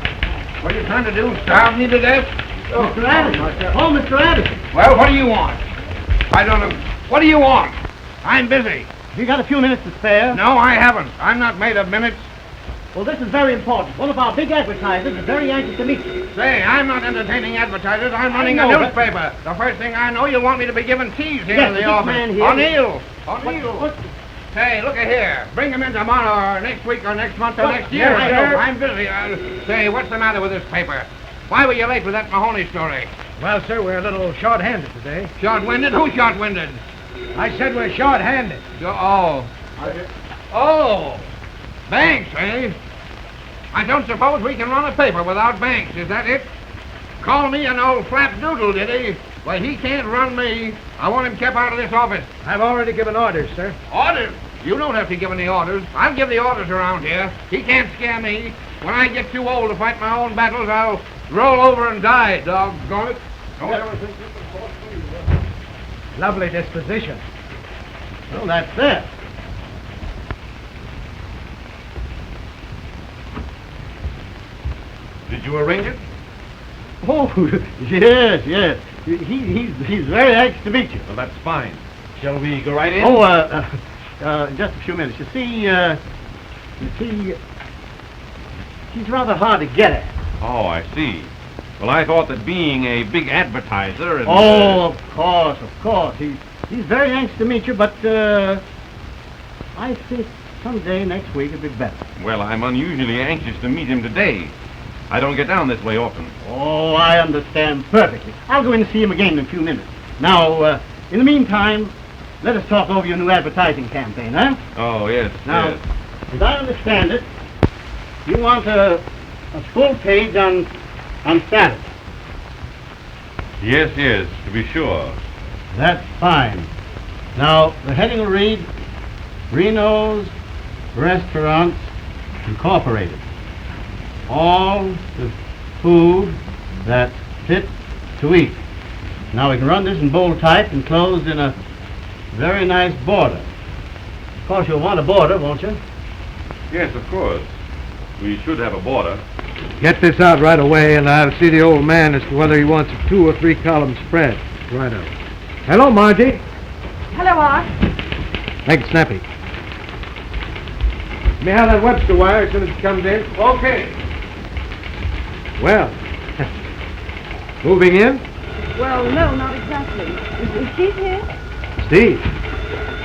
S3: What are you trying to do? Starve me to death?
S1: Mr. Addison. Oh, Mr. Addison.
S3: Well, what do you want? I don't know. What do you want? I'm busy.
S5: You got a few minutes to spare?
S3: No, I haven't. I'm not made of minutes.
S5: Well, this is very important. One of our big advertisers is very anxious to meet you.
S3: Say, I'm not entertaining advertisers. I'm running a
S5: know,
S3: newspaper. The first thing I know, you want me to be giving teas here
S5: Yes,
S3: in the
S5: this
S3: office.
S5: man here-
S3: O'Neill.
S5: What?
S3: Say, look at here. Bring him in tomorrow or next week or next month or
S5: What?
S3: next year.
S5: Yes,
S3: sir.
S5: sir.
S3: I'm busy. Say, what's the matter with this paper? Why were you late with that Mahoney story?
S11: Well, sir, we're a little short-handed today.
S3: Short-winded? Who's short-winded?
S11: I said we're short-handed.
S3: Oh, Banks, eh? I don't suppose we can run a paper without Banks, is that it? Call me an old flapdoodle, did he? Well, he can't run me. I want him kept out of this office.
S11: I've already given orders, sir.
S3: Orders? You don't have to give any orders. I'll give the orders around here. He can't scare me. When I get too old to fight my own battles, I'll roll over and die, doggone it. Don't ever think you can force me.
S11: Lovely disposition.
S5: Well, that's it.
S6: Did you arrange it?
S5: Oh, yes. He's very anxious to meet you.
S6: Well, that's fine. Shall we go right in?
S5: Oh, just a few minutes. You see, she's rather hard to get at.
S6: Oh, I see. Well, I thought that being a big advertiser and...
S5: Oh, of course. He's very anxious to meet you, but I think someday next week it'll be better.
S6: Well, I'm unusually anxious to meet him today. I don't get down this way often.
S5: Oh, I understand perfectly. I'll go in and see him again in a few minutes. Now, in the meantime, let us talk over your new advertising campaign, huh?
S6: Oh, yes,
S5: Now,
S6: yes.
S5: as I understand it, you want a full page on Saturday.
S6: Yes, to be sure.
S5: That's fine. Now, the heading will read, Reno's Restaurants Incorporated. All the food that's fit to eat. Now, we can run this in bold type and closed in a very nice border. Of course, you'll want a border, won't you?
S6: Yes, of course. We should have a border.
S11: Get this out right away, and I'll see the old man as to whether he wants a 2 or 3 column spread. Right out. Hello, Margie.
S8: Hello, Art.
S11: Make it snappy. Let me have that Webster wire as soon as it comes in.
S3: Okay.
S11: Well, moving in?
S8: Well, no, not exactly. Is she here?
S11: Steve,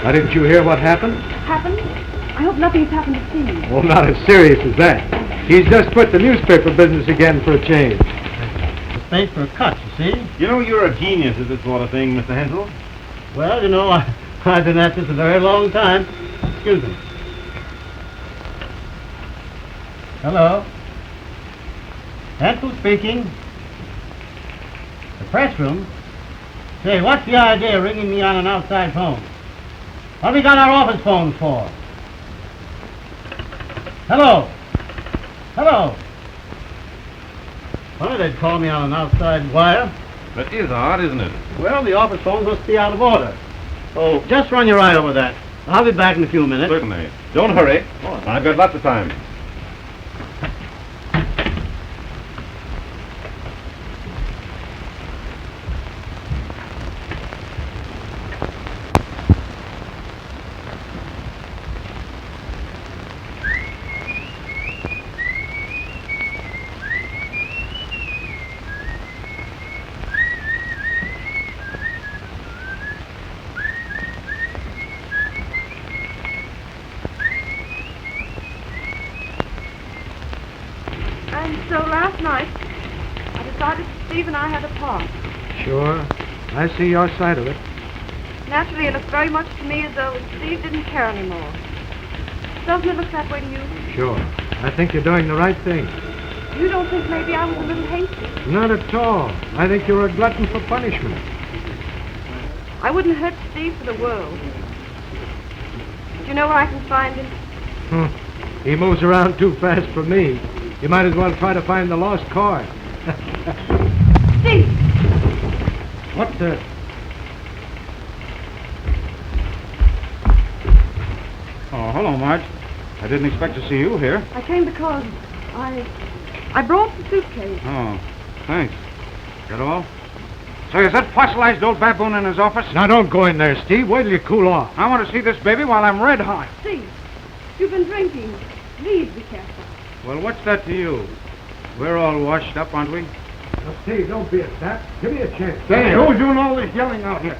S11: why didn't you hear what happened?
S8: Happened? I hope nothing's happened to Steve.
S11: Well, not as serious as that. He's just quit the newspaper business again for a change.
S5: The space for a cut, you see?
S6: You know, you're a genius at this sort of thing, Mr. Hensel.
S5: Well, you know, I've been at this a very long time. Excuse me. Hello. Hensel speaking. The press room? Say, what's the idea of ringing me on an outside phone? What have we got our office phones for? Hello. Hello. Well, they'd call me on an outside wire.
S6: That is odd, isn't it?
S5: Well, the office phones must be out of order. Oh, just run your eye over that. I'll be back in a few minutes.
S6: Certainly. Don't hurry. I've got lots of time.
S8: And so last night, I decided Steve and I had a talk.
S11: Sure. I see your side of it.
S8: Naturally, it looks very much to me as though Steve didn't care anymore. Doesn't it look that way to you?
S11: Sure. I think you're doing the right thing.
S8: You don't think maybe I was a little hasty?
S11: Not at all. I think you're a glutton for punishment.
S8: I wouldn't hurt Steve for the world. Do you know where I can find him?
S11: He moves around too fast for me. You might as well try to find the lost car.
S8: Steve!
S11: What the...
S7: Oh, hello, Marge. I didn't expect to see you here.
S8: I came because I brought the suitcase.
S7: Oh, thanks. That all? So is that fossilized old baboon in his office?
S11: Now, don't go in there, Steve. Wait till you cool off.
S7: I want to see this baby while I'm red hot.
S8: Steve, you've been drinking. Please be careful.
S7: Well, what's that to you? We're all washed up, aren't we?
S11: Now, Steve, don't be a sap. Give me a chance.
S3: Hey, who's doing all this yelling out here?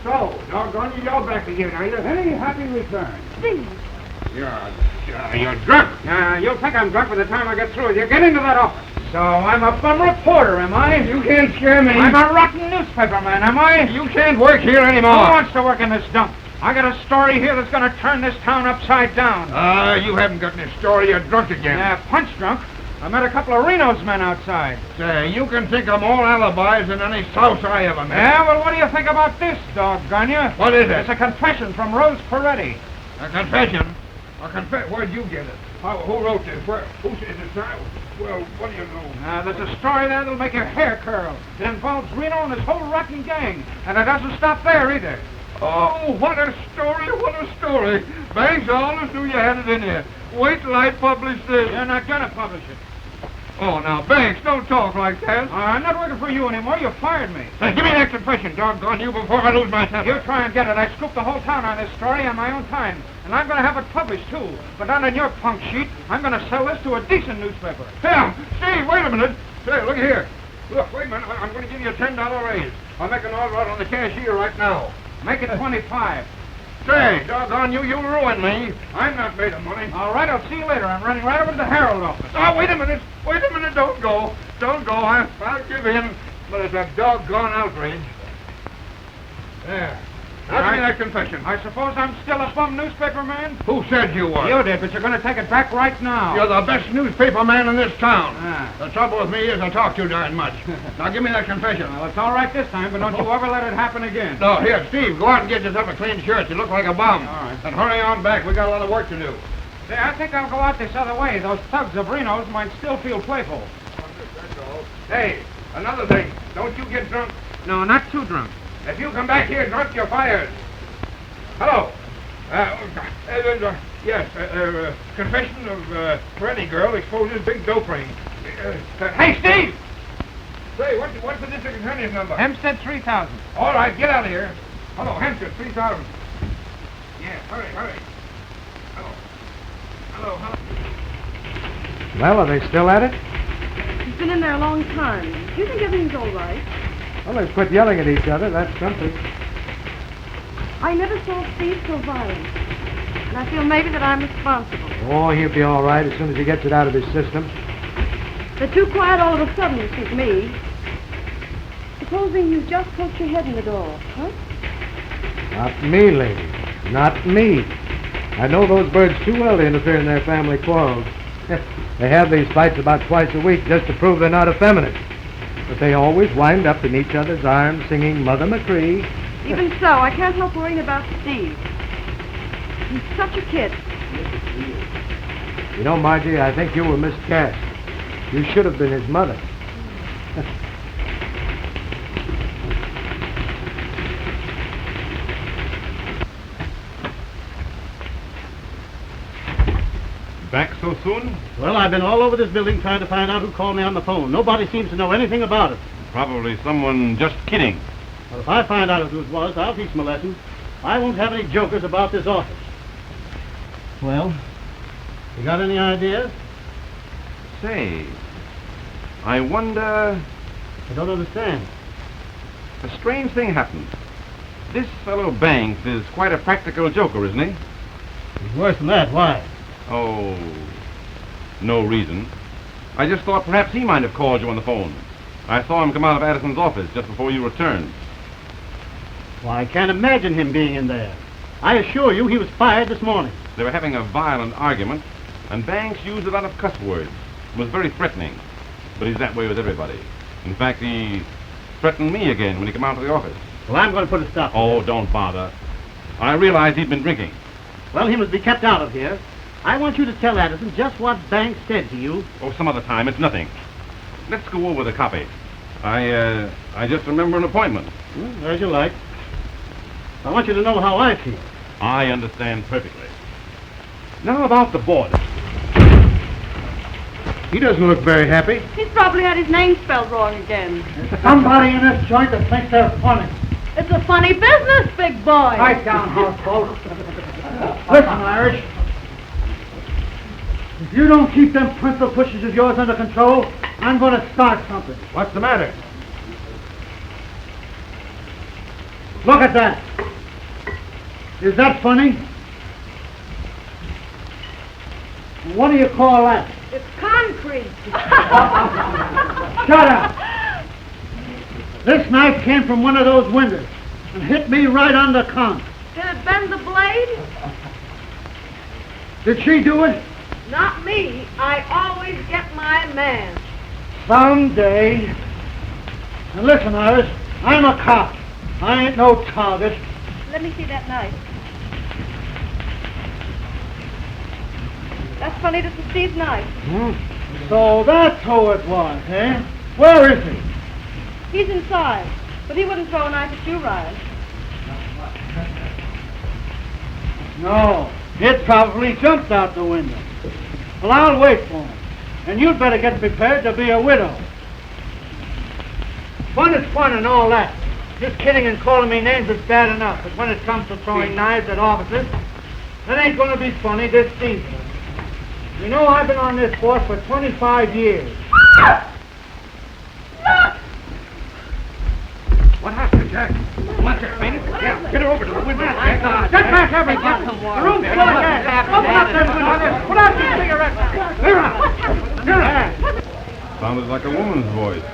S3: So, doggone you, yell back again, are you? Any happy return?
S8: Steve!
S3: You're drunk.
S7: You'll think I'm drunk by the time I get through with you. Get into that office.
S3: So, I'm a bum reporter, am I? You can't scare me.
S7: I'm a rotten newspaper man, am I?
S3: You can't work here anymore.
S7: Who wants to work in this dump? I got a story here that's going to turn this town upside down.
S3: You haven't got any story. You're drunk again.
S7: Yeah, punch drunk. I met a couple of Reno's men outside.
S3: Say, you can think of more alibis than any souse I ever met.
S7: Yeah, well, what do you think about this, doggone you?
S3: What is it?
S7: It's a confession from Rose Peretti.
S3: A confession? Where'd you get it? Who wrote this? Who says it's not? Well, what do you know?
S7: There's a story there that'll make your hair curl. It involves Reno and his whole rotten gang. And it doesn't stop there, either.
S3: Oh, what a story, what a story. Banks, I always knew you had it in you. Wait till I publish this.
S7: You're not going to publish it.
S3: Oh, now, Banks, don't talk like that.
S7: I'm not working for you anymore. You fired me.
S3: Hey, give me that confession, doggone you, before I lose my temper.
S7: You try and get it. I scooped the whole town on this story on my own time. And I'm going to have it published, too. But not on your punk sheet. I'm going to sell this to a decent newspaper.
S3: Here, Steve, wait a minute. Say, look here. Look, wait a minute. I'm going to give you a $10 raise. I'll make an order out on the cashier right now.
S7: Make it 25.
S3: Say, doggone you, you'll ruin me. I'm not made of money.
S7: All right, I'll see you later. I'm running right over to the Herald office.
S3: Oh, wait a minute. Wait a minute. Don't go. Don't go. I'll give in. But it's a doggone outrage. There. Now give me that confession.
S7: I suppose I'm still a bum newspaper man?
S3: Who said you were?
S7: You did, but you're going to take it back right now.
S3: You're the best newspaper man in this town.
S7: Ah.
S3: The trouble with me is I talk too darn much. Now give me that confession.
S7: Well, it's all right this time, but don't you ever let it happen again.
S3: No, here, Steve, go out and get yourself a clean shirt. You look like a bum.
S7: All right.
S3: And hurry on back. We got a lot of work to do.
S7: Say, I think I'll go out this other way. Those thugs of Reno's might still feel playful.
S3: That's all. Hey, another thing. Don't you get drunk.
S7: No, not too drunk.
S3: If you come back here drunk, you're fired. Hello. Yes, confession of Freddy girl exposes big dope ring. Hey, Steve! Say, what's the district attorney's number?
S7: Hempstead 3000.
S3: All right, get out of here. Hello, Hempstead 3000. Yeah, hurry. Hello.
S11: Well, are they still at it?
S8: He's been in there a long time. Do you think everything's all right?
S11: Well, they've quit yelling at each other. That's something.
S8: I never saw Steve so violent. And I feel maybe that I'm responsible.
S11: Oh, he'll be all right as soon as he gets it out of his system.
S8: They're too quiet all of a sudden to suit me. Supposing you just poked your head in the door, huh?
S11: Not me, lady. Not me. I know those birds too well to interfere in their family quarrels. They have these fights about twice a week just to prove they're not effeminate. But they always wind up in each other's arms singing Mother McCree.
S8: Even so, I can't help worrying about Steve. He's such a kid.
S11: You know, Margie, I think you were miscast. You should have been his mother.
S6: Back so soon?
S5: Well, I've been all over this building trying to find out who called me on the phone. Nobody seems to know anything about it.
S6: Probably someone just kidding.
S5: Well, if I find out who it was, I'll teach them a lesson. I won't have any jokers about this office. Well, you got any ideas?
S6: Say, I wonder...
S5: I don't understand.
S6: A strange thing happened. This fellow Banks is quite a practical joker, isn't he?
S5: It's worse than that. Why?
S6: Oh, no reason. I just thought perhaps he might have called you on the phone. I saw him come out of Addison's office just before you returned.
S5: Why, I can't imagine him being in there. I assure you he was fired this morning.
S6: They were having a violent argument, and Banks used a lot of cuss words. Was very threatening. But he's that way with everybody. In fact, he threatened me again when he came out of the office.
S5: Well, I'm going to put a stop to
S6: Oh,
S5: this.
S6: don't bother. I realized he'd been drinking.
S5: Well, he must be kept out of here. I want you to tell Addison just what Banks said to you.
S6: Oh, some other time. It's nothing. Let's go over the copy. I just remember an appointment.
S5: As you like. I want you to know how I feel.
S6: I understand perfectly. Now about the board.
S11: He doesn't look very happy.
S8: He's probably had his name spelled wrong again.
S5: Somebody in this joint that thinks they're funny.
S8: It's a funny business, big boy.
S5: Pipe down, houseboat. Listen, Irish. If you don't keep them pencil pushers of yours under control, I'm going to start something.
S11: What's the matter?
S5: Look at that. Is that funny? What do you call that?
S8: It's concrete.
S5: Shut up. This knife came from one of those windows and hit me right on the conch.
S8: Did it bend the blade?
S5: Did she do it?
S8: Not me. I always get my man.
S5: Someday. And listen, Iris, I'm a cop. I ain't no target.
S8: Let me see that knife. That's funny, this is Steve's knife.
S5: So that's who it was, eh? Where is he?
S8: He's inside, but he wouldn't throw a knife at you, Ryan.
S5: No, it probably jumped out the window. Well, I'll wait for him. And you'd better get prepared to be a widow. Fun is fun and all that. Just kidding and calling me names is bad enough. But when it comes to throwing knives at officers, that ain't going to be funny this season. You know, I've been on this force for 25 years.
S3: What happened, Jack? What's her fainted? Yeah, get her over to the window, Jack.
S5: Get back, everybody! The room's full of gas! Open up them windows! Put out your cigarettes! Here up! Here up!
S6: Sounded like a woman's voice.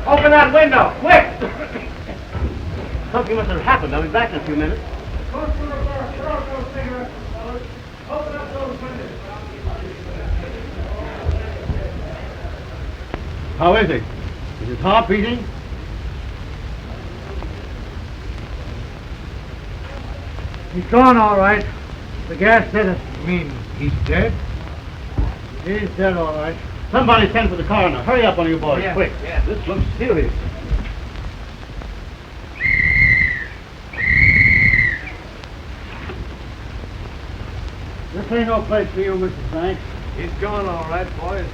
S5: Open that window, quick! Something must have happened. I'll be back in a few minutes. How is he? Is his heart beating? He's gone, all right. The gas did it.
S11: You mean he's dead?
S5: He's dead, all right. Somebody send for the coroner. Hurry up, one of you boys, quick.
S11: Yeah, this looks serious.
S5: This ain't no place for you, Mrs. Banks.
S11: He's gone, all right, boys.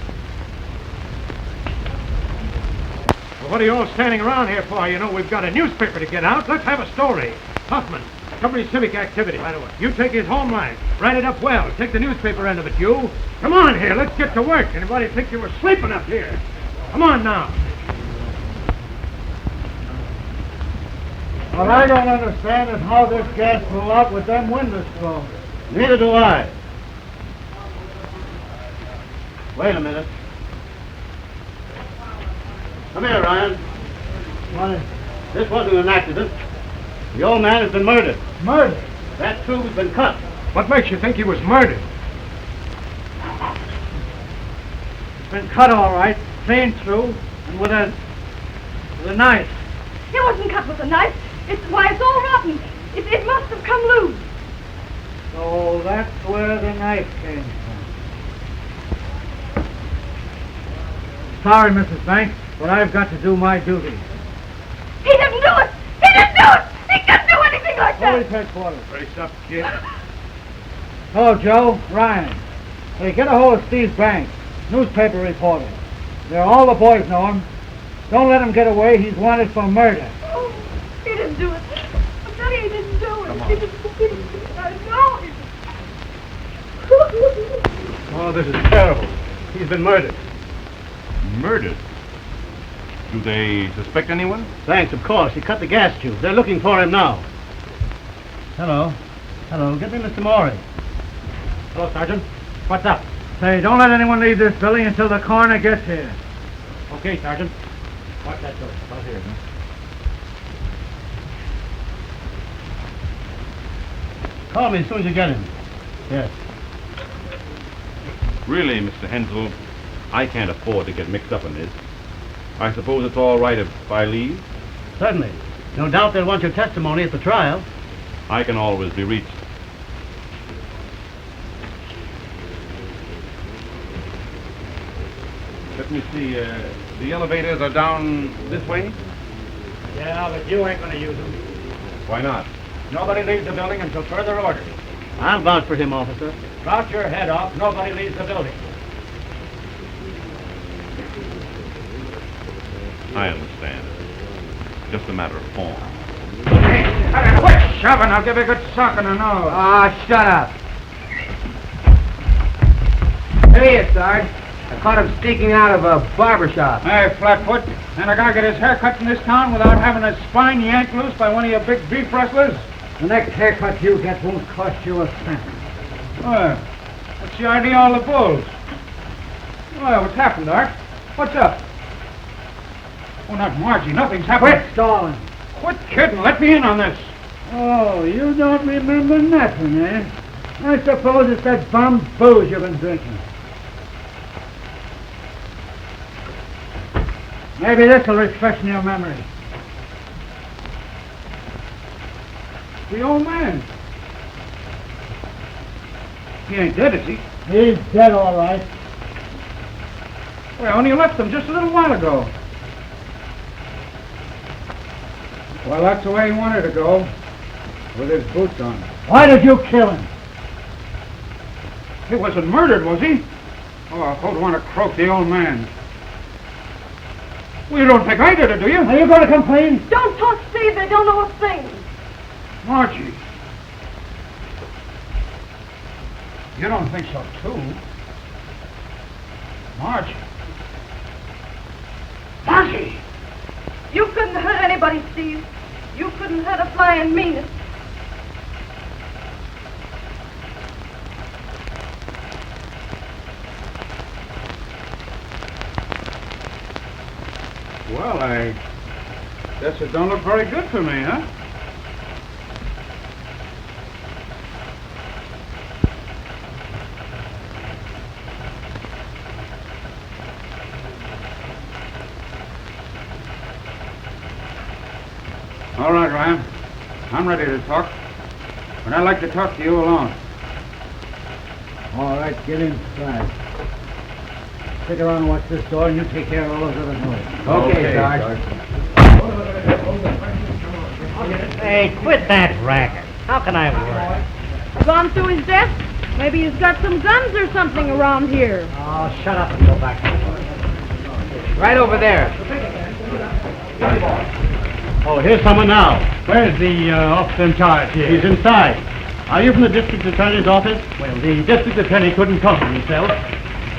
S11: Well, what are you all standing around here for? You know, we've got a newspaper to get out. Let's have a story. Huffman, Somebody's civic activity. Right away. You take his home line. Write it up well. Take the newspaper end of it, you. Come on here. Let's get to work. Anybody think you were sleeping up here? Come on now.
S5: What I don't understand is how this gas blew out with them windows closed. Neither do I. Wait a minute. Come here, Ryan. Why? This wasn't an accident. The old man has been murdered.
S11: Murdered?
S5: That tube's been cut.
S11: What makes you think he was murdered?
S7: It's been cut all right, clean through, and with a knife.
S8: It wasn't cut with a knife. It's all rotten. It must have come loose.
S7: So that's where the knife came from. Sorry, Mrs. Banks, but I've got to do my duty.
S8: He didn't do it! He didn't do it! He couldn't do anything like that!
S7: Police headquarters.
S11: Brace up, kid.
S7: Hello, Joe. Ryan. Hey, get a hold of Steve Banks, newspaper reporter. There, all the boys know him. Don't let him get away. He's wanted for murder.
S8: Oh, he didn't do it. I'm telling you, he didn't do it. He didn't do it. I know he
S5: Oh, this is terrible. He's been murdered.
S6: Murdered? Do they suspect anyone?
S5: Thanks, of course. He cut the gas tube. They're looking for him now. Hello. Hello. Get me Mr. Morey. Hello, Sergeant. What's up?
S7: Say, don't let anyone leave this building until the coroner gets here.
S5: Okay, Sergeant. Watch that door. Out here, huh? Call me as soon as you get him. Yes.
S6: Really, Mr. Hensel, I can't afford to get mixed up in this. I suppose it's all right if I leave?
S5: Certainly. No doubt they'll want your testimony at the trial.
S6: I can always be reached. Let me see, the elevators are down this way?
S11: Yeah, but you ain't gonna use them.
S6: Why not?
S11: Nobody leaves the building until further orders.
S5: I'll vouch for him, officer.
S11: Rout your head off. Nobody leaves the building.
S6: I understand. Just a matter of form.
S3: Hey, quit shoving. I'll give you a good sock in the nose.
S2: Ah, shut up. Here he is, Sarge. I caught him sneaking out of a barber shop.
S3: Hey, Flatfoot. And a guy get his hair cut in this town without having his spine yanked loose by one of your big beef wrestlers?
S7: The next haircut you get won't cost you a cent.
S3: Well, what's the idea of all the bulls? Well, what's happened, Art? What's up? Oh, not Margie. Nothing's happened.
S7: Quit stalling.
S3: Quit kidding. Let me in on this.
S7: Oh, you don't remember nothing, eh? I suppose it's that bum booze you've been drinking. Maybe this will refresh your memory.
S3: The old man. He ain't dead, is he?
S7: He's dead, all right.
S3: Well, only left him just a little while ago. Well, that's the way he wanted to go, with his boots on.
S7: Why did you kill him?
S3: He wasn't murdered, was he? Oh, I don't want to croak the old man. Well, you don't think I did it, do you?
S7: Are you going to complain?
S8: Don't talk, Steve. They don't know a thing.
S3: Margie. You don't think so, too? Margie. Margie!
S8: You couldn't hurt anybody, Steve. You couldn't hurt a flying meanest.
S3: Well, I guess it don't look very good for me, huh? All right, Ryan. I'm ready to talk. But I'd like to talk to you alone.
S7: All right, get inside. Stick around and watch this door, and you take care of all those other doors.
S2: Okay, Sarge.
S5: Hey, quit that racket. How can I work?
S8: Gone through his desk? Maybe he's got some guns or something around here.
S5: Oh, shut up and go back.
S2: Right over there.
S5: Oh, here's someone now.
S3: Where's the officer in charge here?
S5: He's inside. Are you from the district attorney's office?
S3: Well, the district attorney couldn't come for himself.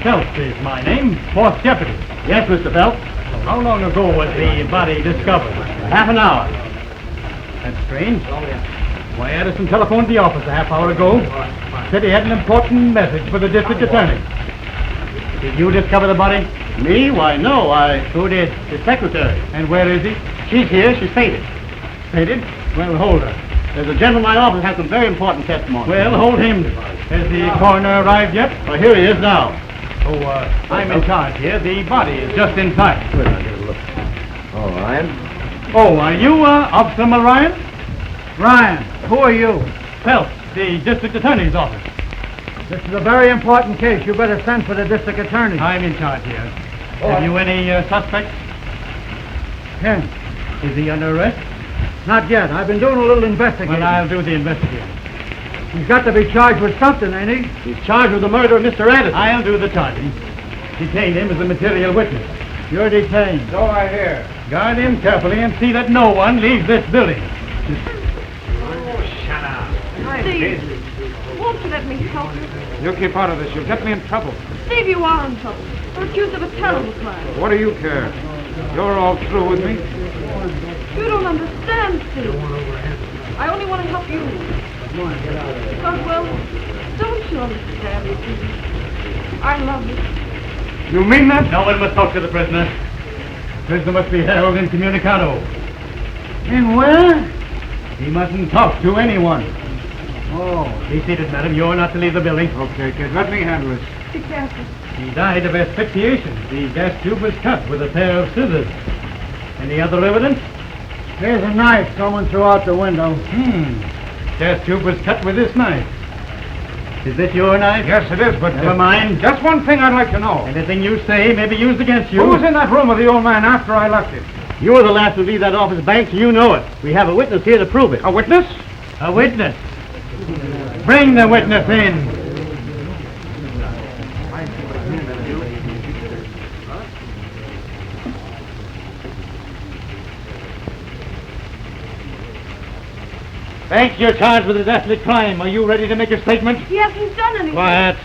S3: Phelps is my name, fourth deputy.
S5: Yes, Mr. Phelps.
S3: Well, how long ago was the body discovered?
S5: Half an hour.
S3: That's strange. Why, Addison telephoned the office a half hour ago. Said he had an important message for the district attorney. Did you discover the body?
S5: Me? Why, no,
S3: Who did?
S5: the secretary.
S3: And where is he?
S5: She's here. She's fainted.
S3: Fainted? Well, hold her.
S5: There's a gentleman in my office has some very important testimony.
S3: Well, hold him. Has the coroner arrived yet?
S5: Well, here he is now.
S3: Oh, I'm in charge here. The body is just inside.
S10: Good, I'll get a look. Oh, Ryan?
S3: Oh, are you, Officer Ryan? Ryan, who are you? Phelps, the district attorney's office.
S11: This is a very important case. You better send for the district attorney.
S3: I'm in charge here. Have you any suspects?
S11: Ken.
S3: Is he under arrest?
S11: Not yet. I've been doing a little investigating.
S3: Well, I'll do the investigating.
S11: He's got to be charged with something, ain't he?
S5: He's charged with the murder of Mr. Addison.
S3: I'll do the charging. Detain him as a material witness.
S11: You're detained.
S3: So I hear. Guard him carefully and see that no one leaves this building.
S8: Steve, won't you let me help you?
S7: You keep out of this. You'll get me in trouble.
S8: Steve, you are in trouble. You're accused of a terrible crime.
S7: What do you care? You're all through with me.
S8: You don't understand, Steve. I only want to help you. Because, well, don't you understand me, Steve? I love you.
S3: You mean that? No one must talk to the prisoner. The prisoner must be held incommunicado.
S11: In where?
S3: He mustn't talk to anyone. Oh, be seated, madam. You're not to leave the building.
S7: Okay, kid. Let me handle this.
S8: Be careful.
S3: He died of asphyxiation. The gas tube was cut with a pair of scissors. Any other evidence?
S11: Here's a knife someone threw out the window.
S3: Gas tube was cut with this knife. Is this your knife?
S7: Yes, it is, but...
S3: Never mind.
S7: Just one thing I'd like to know.
S3: Anything you say may be used against you.
S7: Who was in that room with the old man after I left it?
S5: You were the last to leave that office, Banks, and you know it. We have a witness here to prove it.
S7: A witness?
S3: A witness. Bring the witness in. Banks, you're charged with a deathly crime. Are you ready to make a statement?
S8: He hasn't done anything.
S3: Quiet.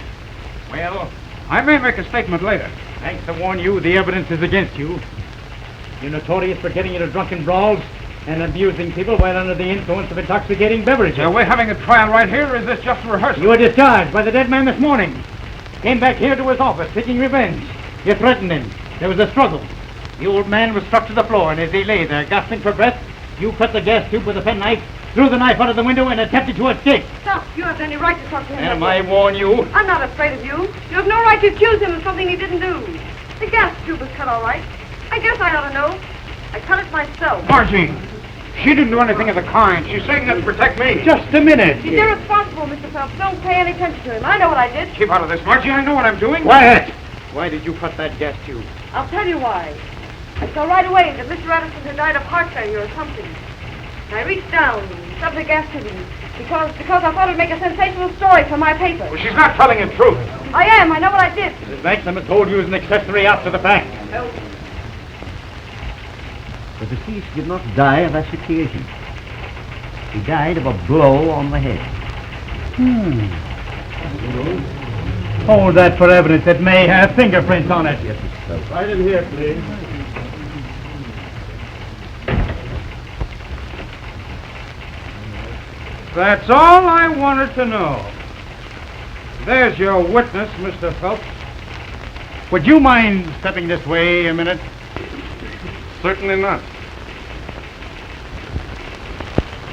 S7: Well, I may make a statement later.
S3: Banks, to warn you, the evidence is against you. You're notorious for getting into drunken brawls and abusing people while under the influence of intoxicating beverages.
S7: Are we having a trial right here, or is this just a rehearsal?
S3: You were discharged by the dead man this morning. Came back here to his office seeking revenge. You threatened him. There was a struggle. The old man was struck to the floor, and as he lay there, gasping for breath, you cut the gas tube with a penknife, threw the knife out of the window, and attempted to escape.
S8: Stop. You haven't any right to talk to him.
S3: Am
S8: like
S3: I
S8: this.
S3: warn you?
S8: I'm not afraid of you. You have no right to accuse him of something he didn't do. The gas tube was cut all right. I guess I ought to know. I cut it myself.
S7: Margie, she didn't do anything of the kind. She's saying that to protect me.
S3: Just a minute.
S8: He's irresponsible, Mr. Phelps. Don't pay any attention to him. I know what I did.
S7: Keep out of this, Margie. I know what I'm doing.
S3: Quiet. Why did you cut that gas tube?
S8: I'll tell you why. I saw right away that Mr. Addison had died of heart failure or something. I reached down and shoved the gas tube in because I thought it'd make a sensational story for my paper.
S7: Well, she's not telling the truth.
S8: I am. I know what I did.
S3: Mrs. Banks, I'm told you as an accessory after the fact.
S12: The deceased did not die of asphyxiation. He died of a blow on the head.
S3: Hold that for evidence. It may have fingerprints on it.
S12: Yes, Mr. Phelps.
S5: Right in here, please.
S7: That's all I wanted to know. There's your witness, Mr. Phelps.
S3: Would you mind stepping this way a minute?
S6: Certainly not.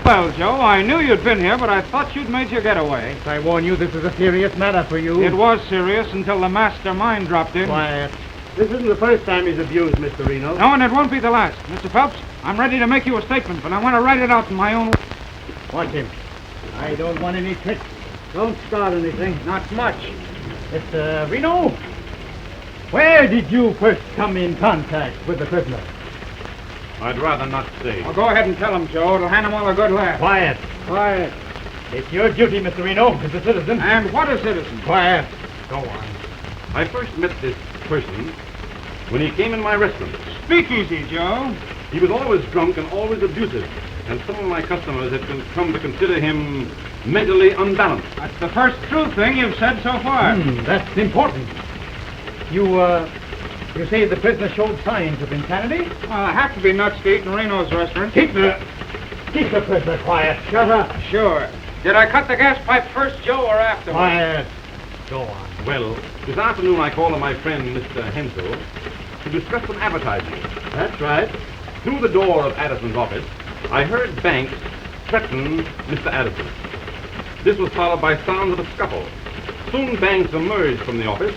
S7: Well, Joe, I knew you'd been here, but I thought you'd made your getaway.
S3: I warn you, this is a serious matter for you.
S7: It was serious until the mastermind dropped in.
S3: Quiet.
S5: This isn't the first time he's abused Mr. Reno.
S7: No, and it won't be the last. Mr. Phelps, I'm ready to make you a statement, but I want to write it out in my own...
S3: Watch him. I don't want any tricks.
S11: Don't start anything.
S3: Not much. Mr. Reno, where did you first come in contact with the prisoner?
S6: I'd rather not say.
S7: Well, go ahead and tell him, Joe. It'll hand him all a good laugh.
S3: Quiet.
S11: Quiet.
S3: It's your duty, Mr. Reno, as a citizen.
S7: And what a citizen.
S3: Quiet. Go on.
S6: I first met this person when he came in my restaurant.
S7: Speak easy, Joe.
S6: He was always drunk and always abusive, and some of my customers had come to consider him mentally unbalanced.
S7: That's the first true thing you've said so far.
S13: That's important. You say the prisoner showed signs of insanity?
S7: Well, I have to be nuts to eat in Reno's restaurant.
S13: Keep the prisoner quiet. Shut up.
S7: Sure. Did I cut the gas pipe first, Joe, or afterwards?
S13: Quiet. Go on.
S6: Well, this afternoon I called on my friend, Mr. Hensel, to discuss some advertising.
S13: That's right.
S6: Through the door of Addison's office, I heard Banks threaten Mr. Addison. This was followed by sounds of a scuffle. Soon Banks emerged from the office,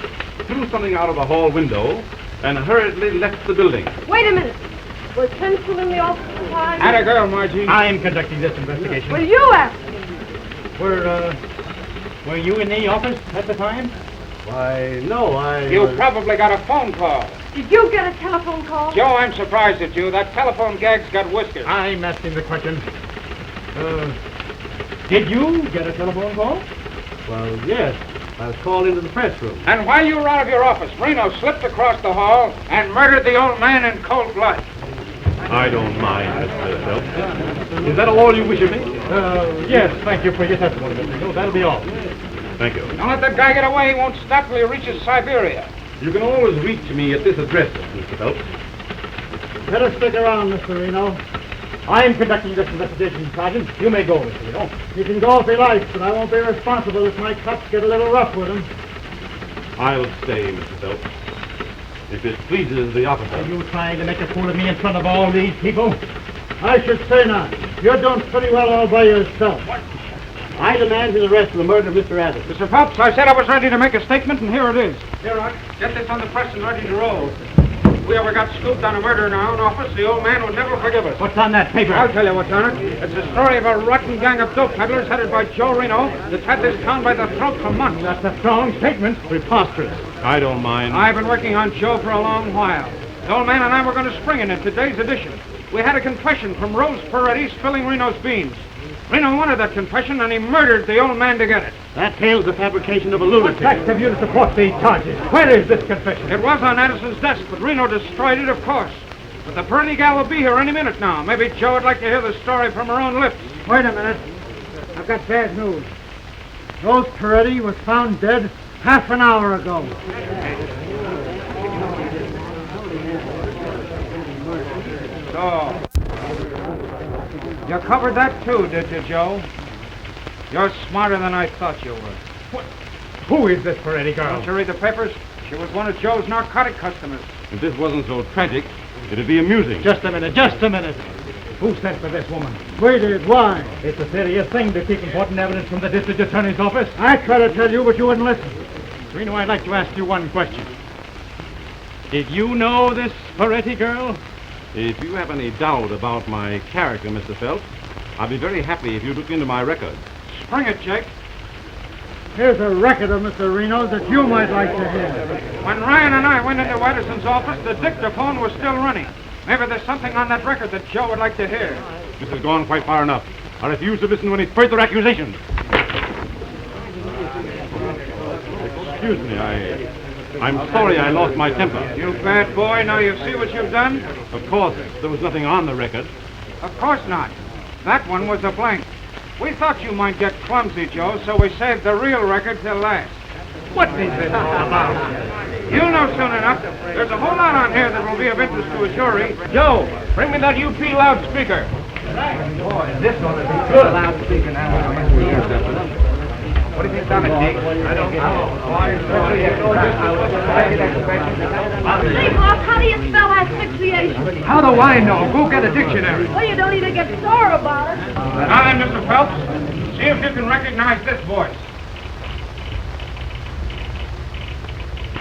S6: threw something out of the hall window, and hurriedly left the building.
S8: Wait a minute. Was Hensel in the office at the time?
S7: Had a girl, Margie.
S13: I'm conducting this investigation.
S8: Well, you asked me.
S13: Were you in the office at the time? Why, no,
S7: You probably got a phone call.
S8: Did you get a telephone call?
S7: Joe, I'm surprised at you. That telephone gag's got whiskers.
S13: I'm asking the question. Did you get a telephone call? Well, yes. I was called into the press room.
S7: And while you were out of your office, Reno slipped across the hall and murdered the old man in cold blood.
S6: I don't mind, Mr. Phelps. Is that all you wish of me?
S13: Yes, thank you for your testimony, Mr. Hill. That'll be all.
S6: Thank you.
S7: Don't let that guy get away. He won't stop till he reaches Siberia.
S6: You can always reach me at this address, Mr. Phelps.
S13: Better stick around, Mr. Reno. I'm conducting this investigation, Sergeant. You may go, Mr. Reno. He can go if he likes, but I won't be responsible if my cuts get a little rough with him.
S6: I'll stay, Mr. Phelps, if it pleases the officer.
S13: Are you trying to make a fool of me in front of all these people? I should say not. You're doing pretty well all by yourself. I demand his arrest for the murder of Mr. Addison.
S7: Mr. Phelps, I said I was ready to make a statement, and here it is. Here, Rock, get this on the press and ready to roll. If we ever got scooped on a murder in our own office, the old man would never forgive us.
S13: What's on that paper?
S7: I'll tell you what's on it. It's the story of a rotten gang of dope peddlers headed by Joe Reno that's had this town by the throat for months.
S13: That's a strong statement. Preposterous.
S6: I don't mind.
S7: I've been working on Joe for a long while. The old man and I were going to spring in today's edition. We had a confession from Rose Peretti spilling Reno's beans. Reno wanted that confession, and he murdered the old man to get it.
S13: That tales the fabrication of a lunatic. What facts have you to support these charges? Where is this confession?
S7: It was on Addison's desk, but Reno destroyed it, of course. But the Peretti gal will be here any minute now. Maybe Joe would like to hear the story from her own lips.
S13: Wait a minute. I've got bad news. Rose Peretti was found dead half an hour ago.
S7: So, you covered that too, did you, Joe? You're smarter than I thought you were.
S13: What? Who is this Peretti girl?
S7: Don't you read the papers? She was one of Joe's narcotic customers.
S6: If this wasn't so tragic, it'd be amusing.
S13: Just a minute. Who sent for this woman? We did. Why? It's a serious thing to keep important evidence from the district attorney's office. I tried to tell you, but you wouldn't listen. Reno, I'd like to ask you one question. Did you know this Peretti girl?
S6: If you have any doubt about my character, Mr. Phelps, I'd be very happy if you looked into my record.
S7: Spring it, Jake.
S13: Here's a record of Mr. Reno's that you might like to hear.
S7: When Ryan and I went into Addison's office, the dictaphone was still running. Maybe there's something on that record that Joe would like to hear.
S6: This has gone quite far enough. I refuse to listen to any further accusations. Excuse me, I'm sorry I lost my temper.
S7: You bad boy, now you see what you've done?
S6: Of course, there was nothing on the record.
S7: Of course not. That one was a blank. We thought you might get clumsy, Joe, so we saved the real record till last.
S13: What is this all about?
S7: You'll know soon enough. There's a whole lot on here that will be of interest to a jury.
S13: Joe, bring me that UP loudspeaker.
S2: Boy, this one is a good loudspeaker now. What do you think's on it, Jake? I don't know.
S8: Leave off. How do you spell asphyxiation?
S7: How do I know? Go get a dictionary.
S8: Well, you don't even get sore about it.
S7: Now then, Mr. Phelps, see if you can recognize this voice.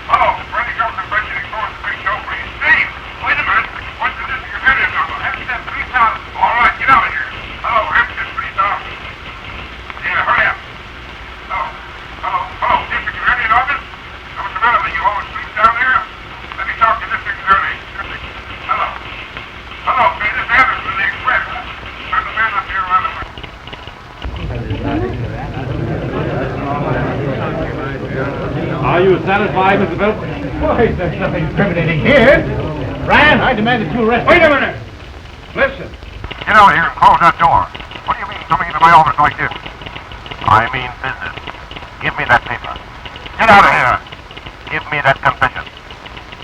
S3: Hello, Mr. Randy Governor, President Force, big show for you. Steve, wait a minute. What's the district attorney's number? Hampstead 3000. All right, get out of here. Hello, Hampstead 3000. Yeah, hurry up. Hello, district attorney's office? What's the matter with you? Always sleep down there? Let me talk to district attorney. Hello, this is Anderson of the Express. Turn the man up here around the way.
S6: Are you satisfied, Mr. Phelps?
S13: Why, there's nothing incriminating here. Ryan, I demand that you arrest
S7: Wait a minute.
S3: Listen.
S4: Get out of here and close that door. What do you mean coming into my office like this? I mean business. Give me that paper. Get out of here. Give me that confession.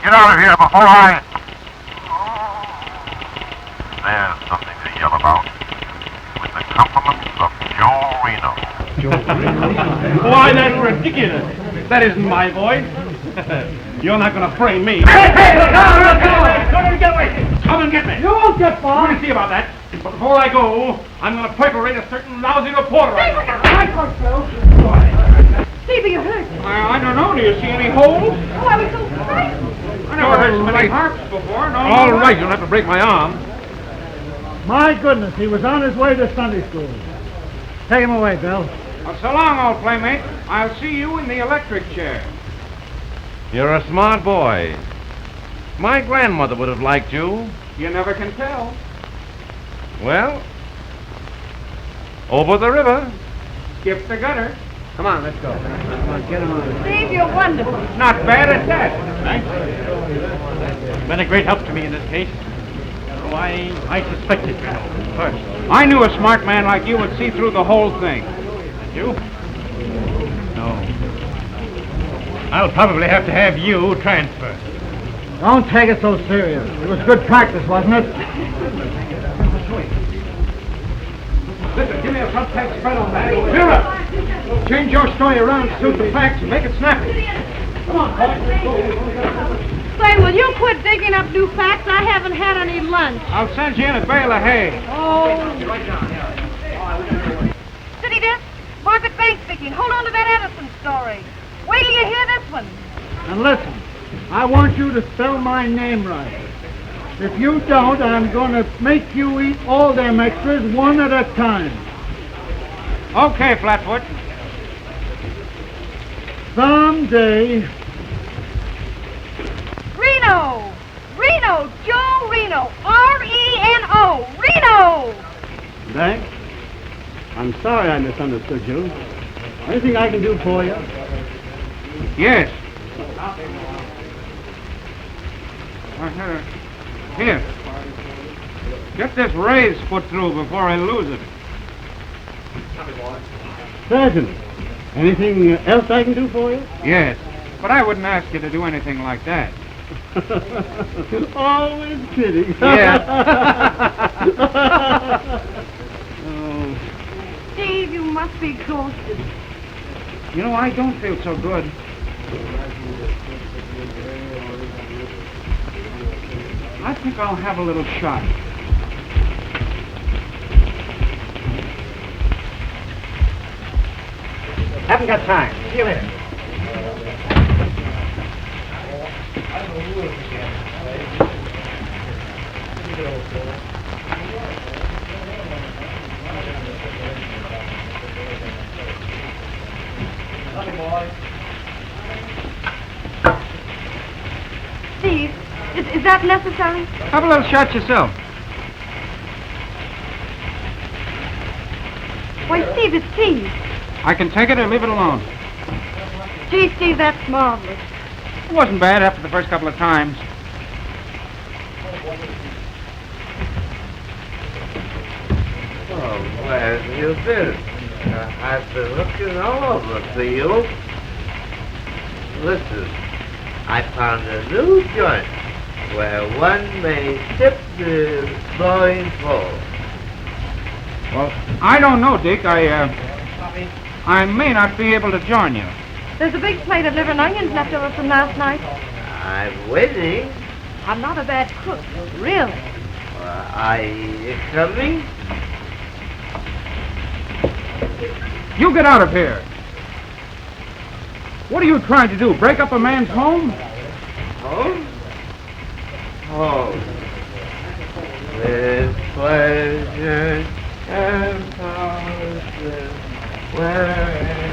S4: Get out of here before I... There's something to yell about. With the compliments of Joe Reno.
S13: Why, that's ridiculous. That isn't my voice. You're not going to frame me.
S3: Hey! Get away!
S13: Come and get me.
S3: You won't get far.
S13: We're going to see about that. But before I go, I'm going to perforate a certain lousy reporter.
S8: Steve, are you hurt?
S3: I don't know. Do you see any holes?
S8: Oh, I was so frightened.
S3: I never heard so many harps before. No,
S13: All right, you don't have to break my arm.
S14: My goodness, he was on his way to Sunday school. Take him away, Bill.
S3: Well, so long, old playmate. I'll see you in the electric chair.
S6: You're a smart boy. My grandmother would have liked you.
S3: You never can tell.
S6: Well, over the river.
S3: Skip the gutter.
S13: Come on, let's go. Come on, get him on.
S8: Steve, you're wonderful.
S3: Not bad at that.
S13: Thanks. Been a great help to me in this case. Oh, I suspected, you know, first.
S3: I knew a smart man like you would see through the whole thing.
S13: And you? No. I'll probably have to have you transferred.
S14: Don't take it so serious. It was good practice, wasn't it?
S3: Listen, give me a front page spread on that. Mira! Change your story around to suit the facts and make it snappy. Come on, boys.
S8: Say, will you quit digging up new facts? I haven't had any lunch.
S3: I'll send you in a bale of hay.
S8: Oh. City desk, Margaret Banks speaking. Hold on to that Edison story. Wait till you hear this one.
S14: And listen, I want you to spell my name right. If you don't, I'm going to make you eat all them extras one at a time.
S3: Okay, Flatfoot.
S14: Someday...
S8: Reno! Reno! Joe Reno! R-E-N-O! Reno!
S5: Banks, I'm sorry I misunderstood you. Anything I can do for you?
S3: Yes. Here. Get this raise put through before I lose it.
S5: Sergeant, anything else I can do for you?
S3: Yes. But I wouldn't ask you to do anything like that.
S5: Always kidding.
S3: Yeah.
S5: Oh.
S8: Steve, you must be ghosted.
S3: You know, I don't feel so good. I think I'll have a little shot.
S13: Haven't got time. See you later.
S8: Steve, is that necessary?
S3: Have a little shot yourself.
S8: Why, Steve, it's tea.
S3: I can take it or leave it alone.
S8: Gee, Steve, that's marvelous.
S3: It wasn't bad after the first couple of times.
S10: Oh, where have you been? I've been looking all over for you. Listen, I found a new joint where one may sip the flowing full.
S3: Well, I don't know, Dick. I may not be able to join you.
S8: There's a big plate of liver and onions left over from last night.
S10: I'm waiting.
S8: I'm not a bad cook, really.
S10: Are you coming?
S3: You get out of here. What are you trying to do? Break up a man's home?
S10: Home? Home. With pleasure and power, where